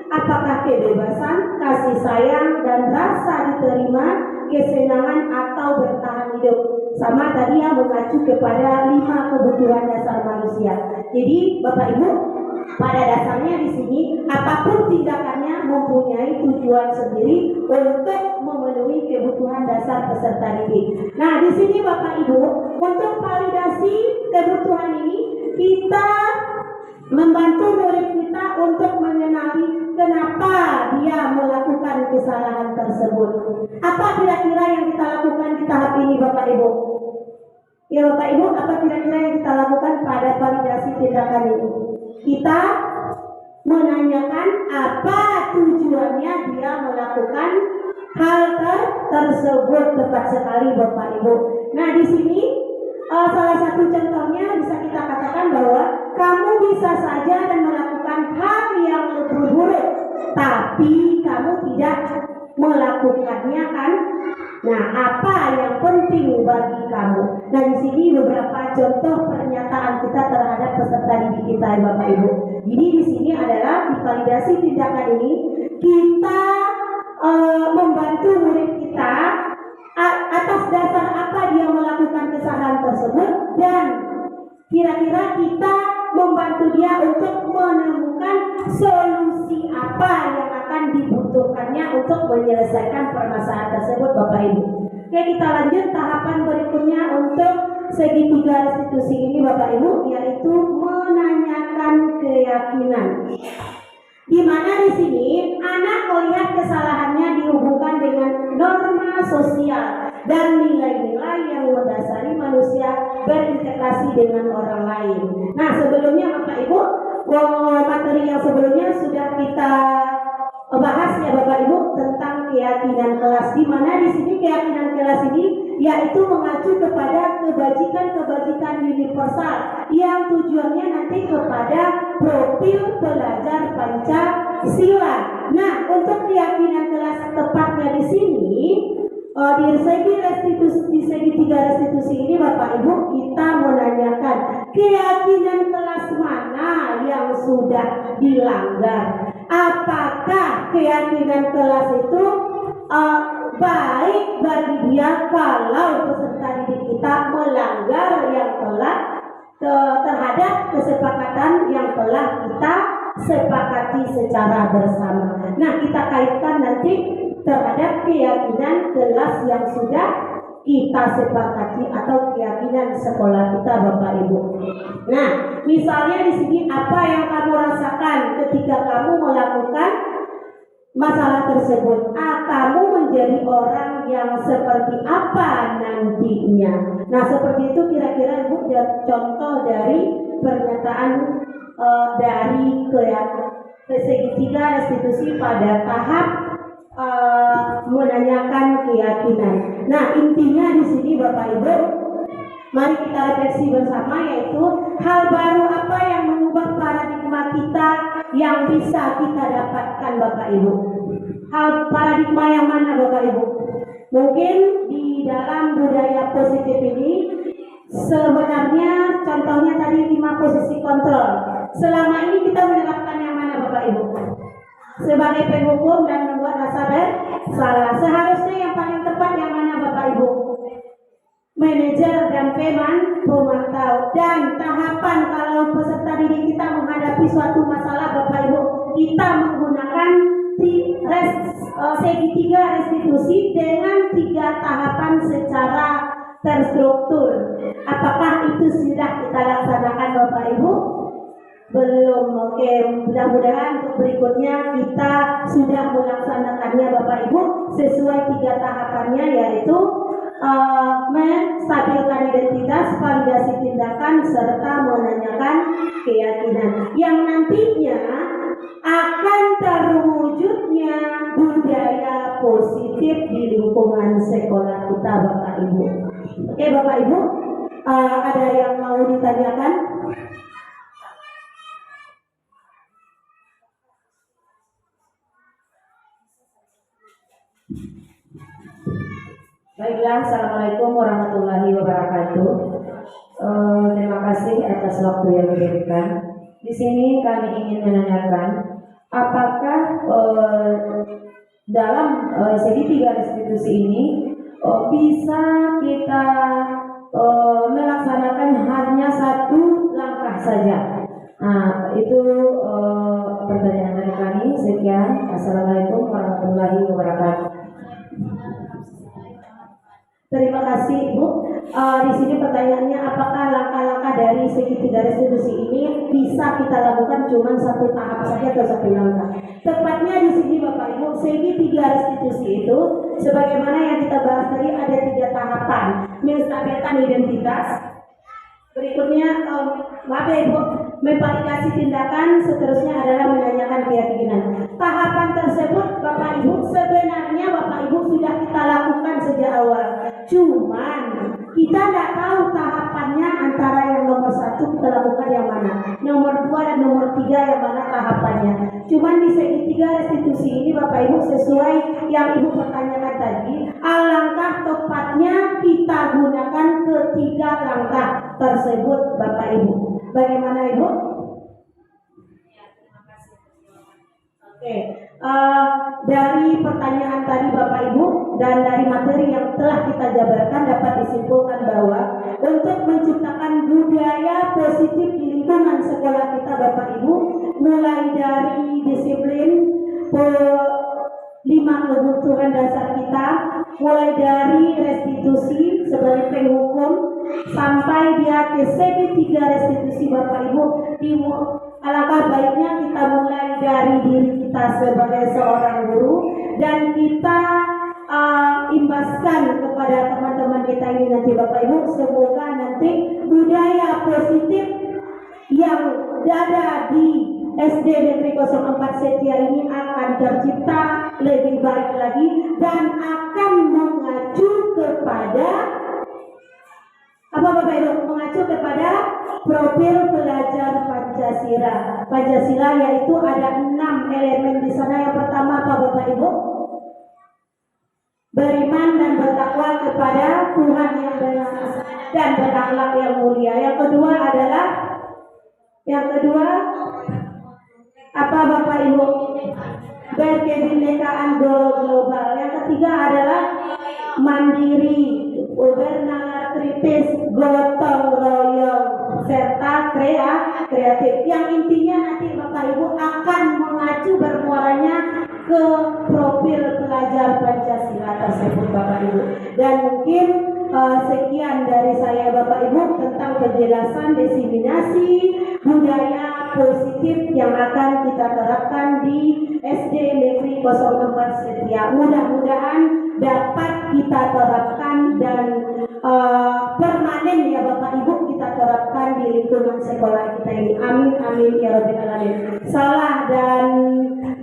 apakah kebebasan, kasih sayang, dan rasa diterima, kesenangan, atau bertahan hidup. Sama tadi yang mengacu kepada 5 kebutuhan dasar manusia. Jadi Bapak Ibu, pada dasarnya di sini apapun tindakannya mempunyai tujuan sendiri untuk memenuhi kebutuhan dasar peserta didik. Nah, di sini Bapak Ibu, untuk validasi kebutuhan ini kita membantu murid kita untuk mengenali kenapa dia melakukan kesalahan tersebut. Apa kira-kira yang kita lakukan di tahap ini Bapak Ibu? Ya Bapak Ibu, apa kira-kira yang kita lakukan pada validasi tindakan ini? Kita menanyakan apa tujuannya dia melakukan hal tersebut. Tepat sekali Bapak Ibu. Nah, di sini salah satu contohnya bisa kita katakan bahwa kamu bisa saja dan melakukan hal yang lebih buruk, tapi kamu tidak melakukannya kan? Nah, apa yang penting bagi kamu? Nah, di sini beberapa contoh pernyataan kita terhadap peserta didik kita, Bapak Ibu. Jadi di sini adalah di validasi tindakan ini kita membantu murid kita atas dasar apa dia melakukan kesalahan tersebut, dan kira-kira kita membantu dia untuk menemukan solusi apa yang akan yang dibutuhkannya untuk menyelesaikan permasalahan tersebut Bapak Ibu. Oke, kita lanjut tahapan berikutnya untuk segitiga restitusi ini Bapak Ibu, yaitu menanyakan keyakinan. Di mana di sini anak melihat kesalahannya dihubungkan dengan norma sosial dan nilai-nilai yang mendasari manusia berintegrasi dengan orang lain. Nah, sebelumnya Bapak Ibu, materi yang sebelumnya sudah kita bahas ya Bapak Ibu tentang keyakinan kelas, di mana di sini keyakinan kelas ini yaitu mengacu kepada kebajikan-kebajikan universal yang tujuannya nanti kepada profil pelajar Pancasila. Nah, untuk keyakinan kelas tepatnya di sini di segitiga restitusi ini Bapak Ibu, kita menanyakan keyakinan kelas mana yang sudah dilanggar. Apakah keyakinan kelas itu baik bagi dia kalau peserta didik kita melanggar yang telah terhadap kesepakatan yang telah kita sepakati secara bersama. Nah, kita kaitkan nanti terhadap keyakinan kelas yang sudah kita sepakati atau keyakinan sekolah kita Bapak Ibu. Nah, misalnya di sini apa yang kamu rasakan ketika kamu melakukan masalah tersebut? Kamu menjadi orang yang seperti apa nantinya? Nah, seperti itu kira-kira Ibu contoh dari pernyataan dari segitiga restitusi pada tahap menanyakan keyakinan. Nah, intinya di sini Bapak Ibu, mari kita refleksi bersama, yaitu hal baru apa yang mengubah paradigma kita yang bisa kita dapatkan Bapak Ibu. Hal paradigma yang mana Bapak Ibu? Mungkin di dalam budaya positif ini sebenarnya contohnya tadi 5 posisi kontrol. Selama ini kita menerapkan yang mana Bapak Ibu? Sebagai penghukum dan membuat rasa bersalah. Seharusnya yang paling tepat yang mana Bapak Ibu? Manajer dan pemantau. Dan tahapan kalau peserta didik kita menghadapi suatu masalah Bapak Ibu, kita menggunakan segitiga restitusi dengan 3 tahapan secara terstruktur. Apakah itu sudah kita laksanakan Bapak Ibu? Belum. Oke, mudah-mudahan untuk berikutnya kita sudah melaksanakannya Bapak Ibu sesuai 3 tahapannya, yaitu menstabilkan identitas, validasi tindakan, serta menanyakan keyakinan, yang nantinya akan terwujudnya budaya positif di lingkungan sekolah kita Bapak Ibu. Oke Bapak Ibu, ada yang mau ditanyakan? Baiklah, Assalamualaikum warahmatullahi wabarakatuh. Terima kasih atas waktu yang diberikan. Di sini kami ingin menanyakan, apakah dalam segitiga restitusi ini bisa kita melaksanakan hanya 1 langkah saja? Nah, itu pertanyaan dari kami. Sekian. Assalamualaikum warahmatullahi wabarakatuh. Terima kasih Bu. Di sini pertanyaannya, apakah langkah-langkah dari segitiga restitusi ini bisa kita lakukan cuma 1 tahap saja atau 1 langkah? Tepatnya di sini Bapak Ibu, segitiga restitusi itu sebagaimana yang kita bahas tadi ada 3 tahapan. Menstabilkan identitas, berikutnya maaf ya Ibu, memvalidasi tindakan, seterusnya adalah menanyakan keyakinan. Tahapan tersebut Bapak Ibu sebenarnya Bapak Ibu sudah kita lakukan sejak awal. Cuman kita tidak tahu tahapannya antara yang nomor 1 kita lakukan yang mana, nomor 2 dan nomor 3 yang mana tahapannya. Cuman di segitiga restitusi ini Bapak Ibu, sesuai yang Ibu pertanyakan tadi, alangkah tepatnya kita gunakan ketiga langkah tersebut Bapak Ibu. Bagaimana Ibu? Oke, dari pertanyaan tadi Bapak Ibu dan dari materi yang telah kita jabarkan dapat disimpulkan bahwa untuk menciptakan budaya positif di lingkungan sekolah kita Bapak Ibu, mulai dari disiplin, kebutuhan dasar kita, mulai dari restitusi sebagai penghukum sampai dia ke segitiga restitusi Bapak Ibu. Alangkah baiknya kita mulai dari diri kita sebagai seorang guru dan kita imbaskan kepada teman-teman kita ini nanti Bapak Ibu. Semoga nanti budaya positif yang ada di SD Negeri 04 Setia ini akan tercipta lebih baik lagi dan akan mengacu kepada apa Bapak Ibu? Mengacu kepada profil pelajar Pancasila. Pancasila yaitu ada 6 elemen di sana. Yang pertama apa Bapak Ibu? Beriman dan bertakwa kepada Tuhan yang benar dan berakhlak yang mulia. Yang kedua apa Bapak Ibu? Berkebinekaan global. Yang ketiga adalah mandiri, bernalar kritis, gotong royong, serta kreatif. Yang intinya nanti Bapak Ibu akan mengacu bermuaranya ke profil pelajar Pancasila tersebut Bapak Ibu. Dan mungkin sekian dari saya Bapak Ibu tentang penjelasan diseminasi budaya positif yang akan kita terapkan di SD Negeri 04 Setia. Mudah-mudahan dapat kita terapkan dan permanen ya Bapak Ibu kita terapkan di lingkungan sekolah kita ini. Amin amin ya rabbal alamin. Salah dan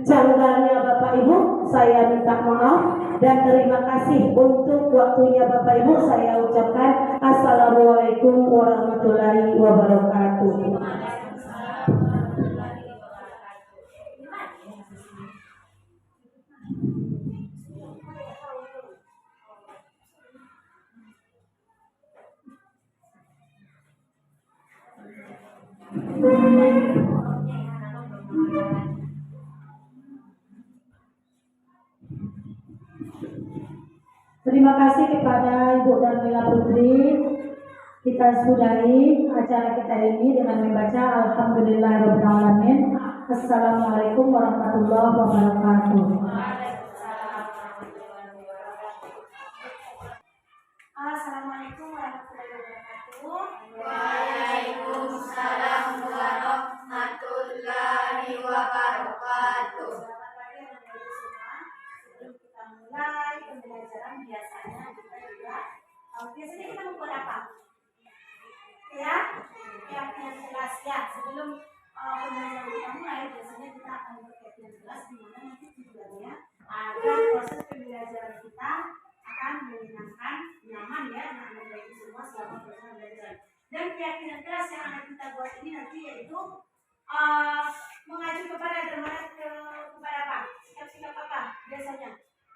janggalnya Bapak Ibu saya minta maaf dan terima kasih untuk waktunya Bapak Ibu. Saya ucapkan assalamualaikum warahmatullahi wabarakatuh. Terima kasih kepada Ibu Darmila Putri. Kita sudahi acara kita ini dengan membaca Alhamdulillahirrahmanirrahim. Assalamualaikum warahmatullahi wabarakatuh. Assalamualaikum warahmatullahi wabarakatuh. Waalaikumsalam warahmatullahi wabarakatuh. Selamat pagi anak-anak semua. Sebelum kita mulai pembelajaran biasanya kita membuat apa? Ya, keyakinan kelas ya. Sebelum pembelajaran kita mulai, biasanya kita akan membuat keyakinan kelas di mana nanti tujuannya agar proses pembelajaran kita akan menyenangkan, nyaman ya anak-anak baik semua selama proses pembelajaran. Dan keyakinan kelas yang akan kita buat ini nanti yaitu mengacu kepada apa? Sikap-sikap apa biasanya?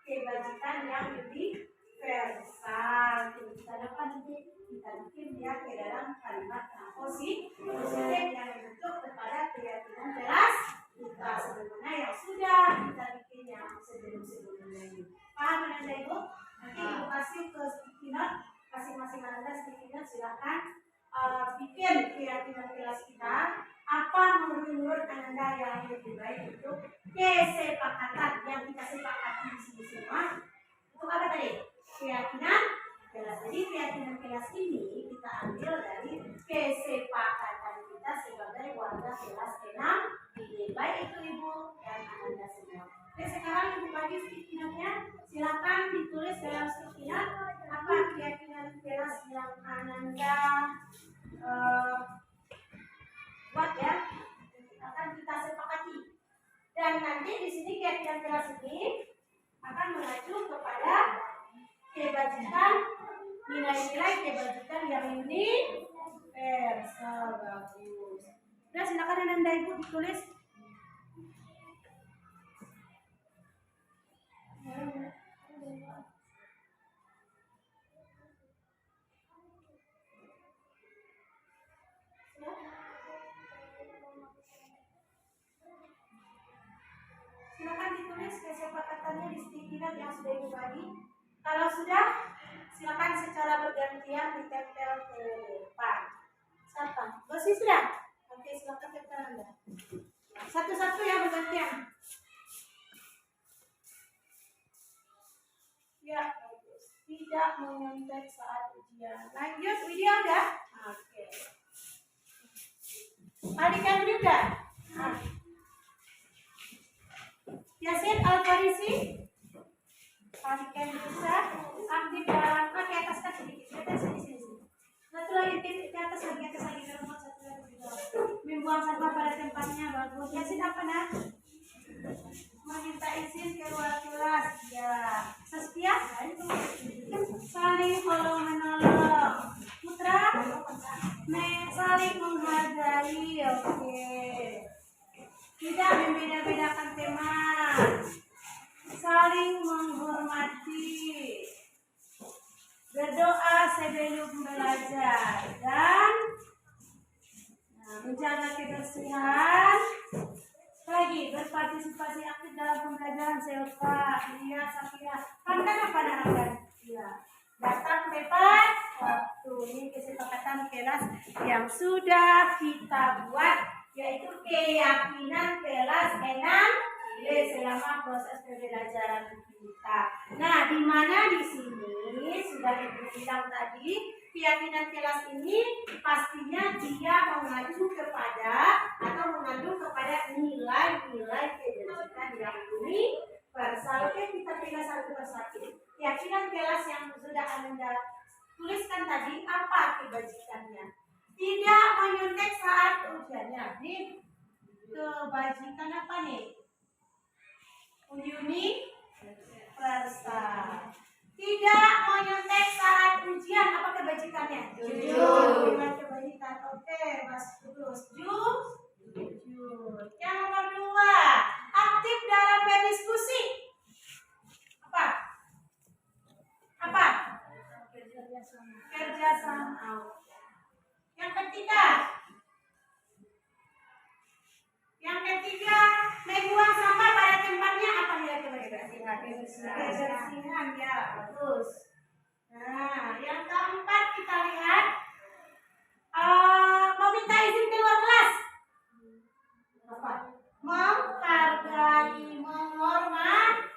Kebajikan yang lebih universal. Kita dapat nanti kita bikin dia ke dalam kalimat yang positif yang bentuk kepada keyakinan kelas kita sebagaimana yang sudah kita bikin yang sebelum-sebelumnya ini. Paham Anda Ibu? Nanti Ibu kasih ke sticky note, masing-masing Anda sticky note silahkan bikin keyakinan kelas kita. Apa menurut Anda yang lebih baik untuk kesepakatan yang kita sepakati di sini semua? Untuk apa tadi? Keyakinan kelas. Jadi keyakinan kelas ini kita ambil dari kesepakatan kita sebagai warga kelas 6. Baik itu Ibu dan Anda semua. Oke, sekarang Ibu bagi sticky note-nya. Silakan ditulis dalam sticky note apa keyakinan kelas yang Anda buat ya. Akan kita sepakati. Dan nanti di sini keyakinan kelas ini akan mengacu kepada kebajikan, nilai-nilai kebajikan yang universal. Bagus. Nah, silakan Anda Ibu ditulis. Silakan ditulis kesepakatannya di sticky note yang sudah Ibu bagi. Kalau sudah, silakan secara bergantian ditempel ke depan. Siapa? Bersih sudah? Oke, silakan tempel Anda. Satu-satu ya bergantian. tidak menyontek saat ujian. Lanjut, video udah? Oke. Adik Andri udah? Nah. Yasin Al-Farisi, adik Andri udah? Aktif dalam, ke atas kan sedikit, ke atas sini. Satu lagi, ke atas lagi, satu lagi. Membuang sampah pada tempatnya, bagus. Yasin apa nak? Meminta izin keluar kelas, ya. Saskia, saling tolong menolong. Putra, saling menghargai, oke. Tidak membeda-bedakan teman, saling menghormati, berdoa sebelum belajar, dan menjaga kebersihan. Lagi berpartisipasi aktif dalam pembelajaran. Selva, Lia, Safira, pandang apa anak-anak? Ya, datang tepat waktu. Ini kesepakatan kelas yang sudah kita buat, yaitu keyakinan kelas 6D selama proses pembelajaran kita. Nah, di mana di sini sudah Ibu bilang tadi, keyakinan kelas ini pastinya dia mengadu kepada atau mengandung kepada nilai-nilai kebajikan yang universal. Oke, kita pilih satu persatu. Keyakinan kelas yang sudah Anda tuliskan tadi, apa kebajikannya? Tidak menyontek saat ujiannya. Nih, kebajikan apa nih? Universal. Tidak menyontek saat ujian, apa kebajikannya? Jujur. Dengan kebajikan. Oke, Mas Tulus. Jujur. Yang nomor 2, aktif dalam berdiskusi. Apa? Kerjasama. Yang ketiga, membuang sampah pada tempatnya, apa nilai kebersihan? Kebersihan, ya, bagus. Nah, yang keempat kita lihat, meminta izin keluar kelas. Apa? Menghargai, menghormati.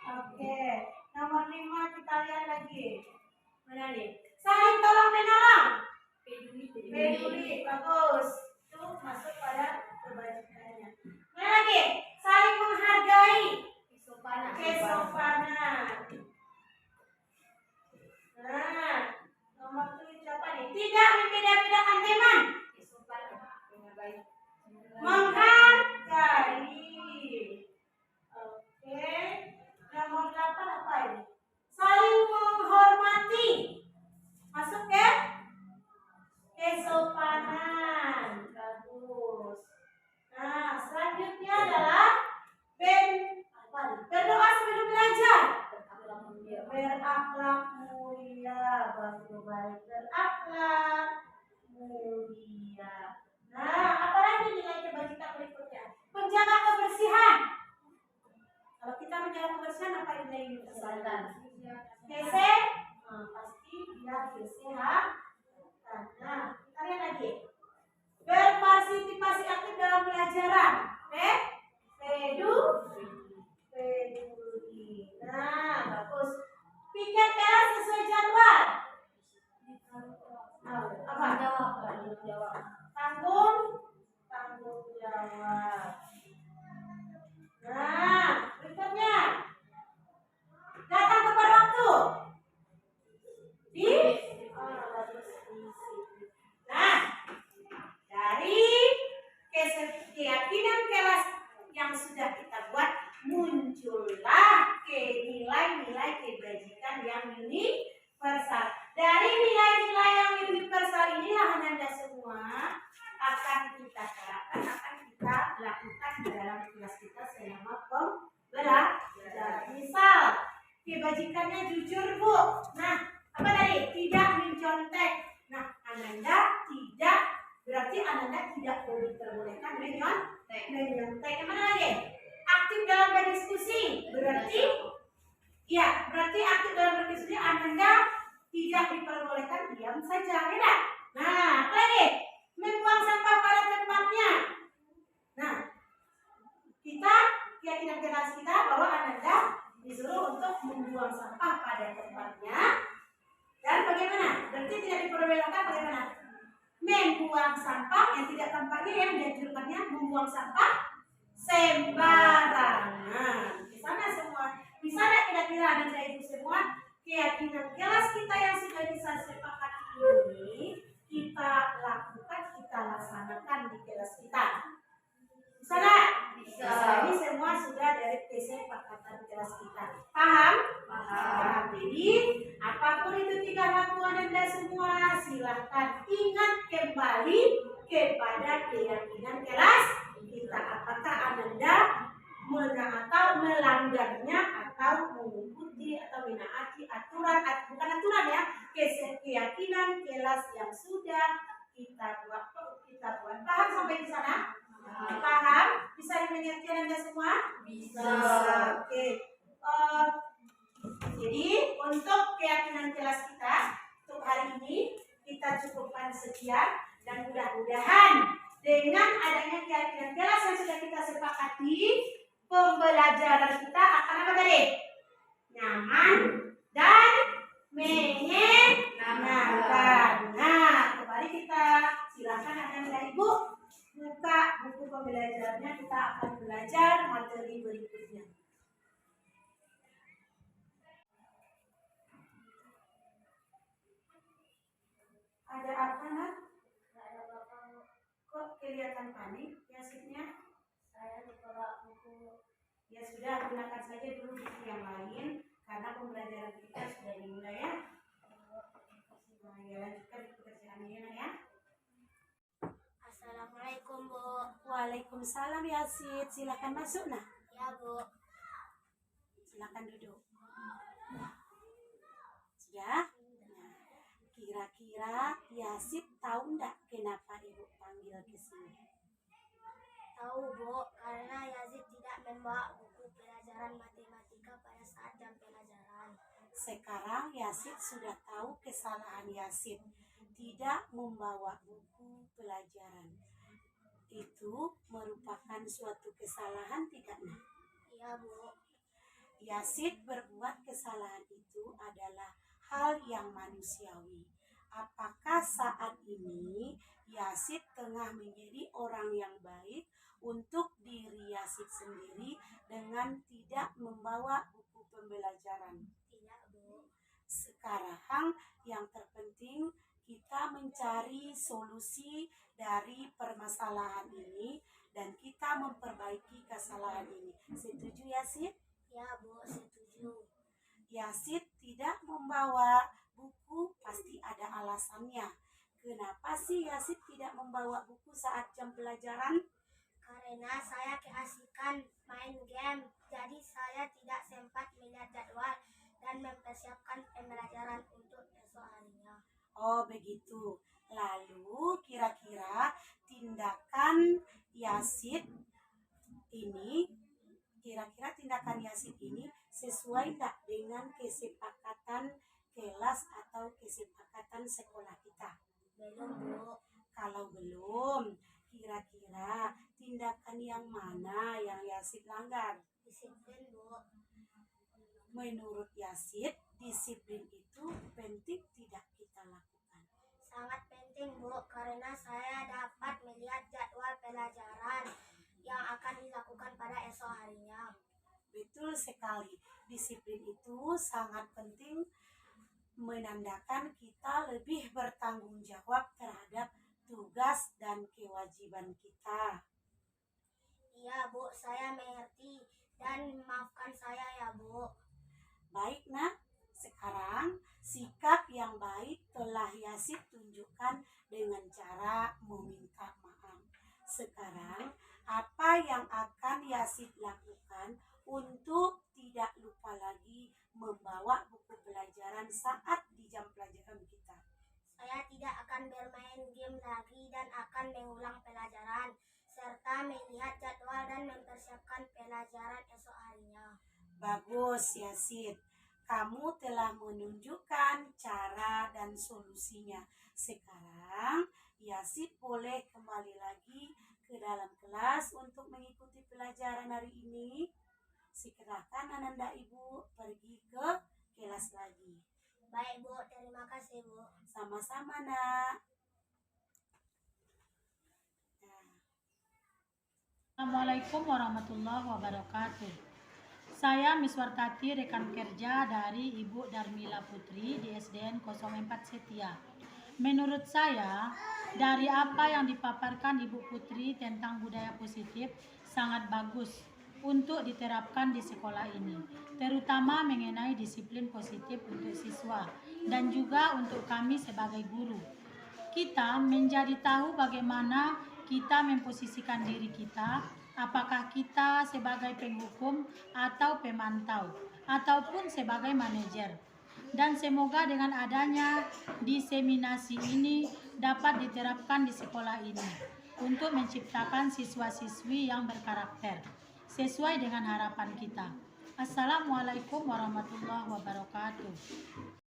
Oke, nomor 5 kita lihat lagi. Mana nih? Saling tolong menolong. Peduli, bagus. Itu masuk pada kebajikannya. Mana lagi? Saling menghargai. Kesopanan. Nah, nomor 7 apa nih? Tidak membeda-bedakan teman. Menghargai. Oke. Nomor 8 apa ini? Saling menghormati. Masuk ke kesopanan. Bagus. Nah, selanjutnya adalah berdoa sebelum belajar. Berakhlak mulia. Baik. Berakhlak mulia. Nah, apa lagi nilai kebajikan berikutnya? Menjaga kebersihan. Kalau kita menjaga kebersihan, apa nilai kesehatan? Pasti dia kesehatan. Nah, kita lihat lagi. Berpartisipasi aktif dalam pelajaran. Peduli. Nah, bagus. Pikir kelas sesuai jadwal. Apa? Tanggung jawab. Nah, berikutnya. Datang tepat waktu. Nah, dari keyakinan kelas yang sudah kita buat, muncullah nilai-nilai kebajikan yang universal. Dari nilai-nilai yang universal inilah Anda semua akan kita terapkan, akan kita lakukan di dalam kelas kita selama pembelajaran. Misal, kebajikannya jujur, Bu. Nah, apa tadi? Tidak mencontek. Nah, Ananda tidak, berarti Ananda tidak boleh diperbolehkan menyontek. Yang mana lagi? Aktif dalam berdiskusi. Berarti aktif dalam berdiskusi Ananda tidak diperbolehkan diam saja, ya. Nah, apa lagi? Membuang sampah pada tempatnya. Nah, keyakinan kelas kita bahwa Ananda disuruh untuk yang tidak tampaknya yang dianjurkannya membuang sampah sembarangan. Di sana semua, di sana kira-kira Anda Ibu semua keyakinan kelas kita yang sudah bisa sepakati ini kita lakukan, kita laksanakan di kelas kita. Bisa nggak? Bisa. Ini semua sudah dari kesepakatan kelas kita. Paham? Paham. Jadi apapun itu 3 lakuan Anda semua, silahkan ingat kembali kepada keyakinan kelas kita. Apakah Anda atau melanggarnya atau mengikuti atau menaati aturan, bukan aturan ya, keyakinan kelas yang sudah kita buat. Paham sampai di sana? Paham? Bisa dimengerti Anda semua? Bisa. Oke. Jadi untuk keyakinan kelas kita untuk hari ini kita cukupkan sekian dan mudah-mudahan dengan adanya keyakinan kelas yang sudah kita sepakati, pembelajaran kita akan apa tadi? Nyaman dan menyenangkan. Nah, kembali kita silakan Anda Ibu buka buku pembelajarannya, kita akan belajar materi berikutnya. Ada apa nak? Kok kelihatan panik Yasinnya? Saya lupa buku. Ya sudah, gunakan saja dulu buku yang lain karena pembelajaran kita sudah dimulai ya. Nah, ya lanjutkan pekerjaannya ya. Assalamualaikum, Bu. Waalaikumsalam Yasin. Silakan masuk nah. Ya, Bu. Silakan duduk. Sudah? Nah, kira-kira Yasin tahu enggak kenapa Ibu panggil ke sini? Tahu, Bu, karena Yazid tidak membawa buku pelajaran matematika pada saat jam pelajaran. Sekarang Yasin sudah tahu kesalahan Yasin, tidak membawa buku pelajaran. Itu merupakan suatu kesalahan tidak nah? Iya, Bu. Yasin berbuat kesalahan itu adalah hal yang manusiawi. Apakah saat ini Yasin tengah menjadi orang yang baik untuk diri Yasin sendiri dengan tidak membawa buku pembelajaran? Tidak, Bu. Sekarang yang terpenting kita mencari solusi dari permasalahan ini dan kita memperbaiki kesalahan ini. Setuju Yasin? Ya, Bu, setuju. Yasin tidak membawa buku pasti ada alasannya. Kenapa sih Yasin tidak membawa buku saat jam pelajaran? Karena saya keasikan main game, jadi saya tidak sempat melihat jadwal dan mempersiapkan pembelajaran untuk esok harinya. Oh begitu. Lalu kira-kira tindakan Yasin ini, sesuai tak dengan kesepakatan kelas atau kesepakatan sekolah kita? Belum, Bu. Kalau belum, kira-kira tindakan yang mana yang Yasin langgar? Disiplin, Bu. Menurut Yasin, disiplin itu penting tidak kita lakukan? Sangat penting, Bu, karena saya dapat melihat jadwal pelajaran yang akan dilakukan pada esok harinya. Betul sekali, disiplin itu sangat penting, menandakan kita lebih bertanggung jawab terhadap tugas dan kewajiban kita. Iya, Bu, saya mengerti dan maafkan saya ya, Bu. Baik nak, sekarang sikap yang baik telah Yasin tunjukkan dengan cara meminta maaf. Sekarang apa yang akan Yasin lakukan untuk tidak lupa lagi membawa buku pelajaran saat di jam pelajaran kita? Saya tidak akan bermain game lagi dan akan mengulang pelajaran serta melihat jadwal dan mempersiapkan pelajaran esok harinya. Bagus Yasin, kamu telah menunjukkan cara dan solusinya. Sekarang Yasin boleh kembali lagi ke dalam kelas untuk mengikuti pelajaran hari ini. Silakan Ananda Ibu pergi ke kelas lagi. Baik, Bu, terima kasih, Bu. Sama-sama nak. Assalamualaikum warahmatullahi wabarakatuh. Saya Miswartati, rekan kerja dari Ibu Darmila Putri di SDN 04 Setia. Menurut saya, dari apa yang dipaparkan Ibu Putri tentang budaya positif sangat bagus untuk diterapkan di sekolah ini, terutama mengenai disiplin positif untuk siswa dan juga untuk kami sebagai guru. Kita menjadi tahu bagaimana kita memposisikan diri kita, apakah kita sebagai penghukum atau pemantau, ataupun sebagai manajer. Dan semoga dengan adanya diseminasi ini dapat diterapkan di sekolah ini untuk menciptakan siswa-siswi yang berkarakter, sesuai dengan harapan kita. Assalamualaikum warahmatullahi wabarakatuh.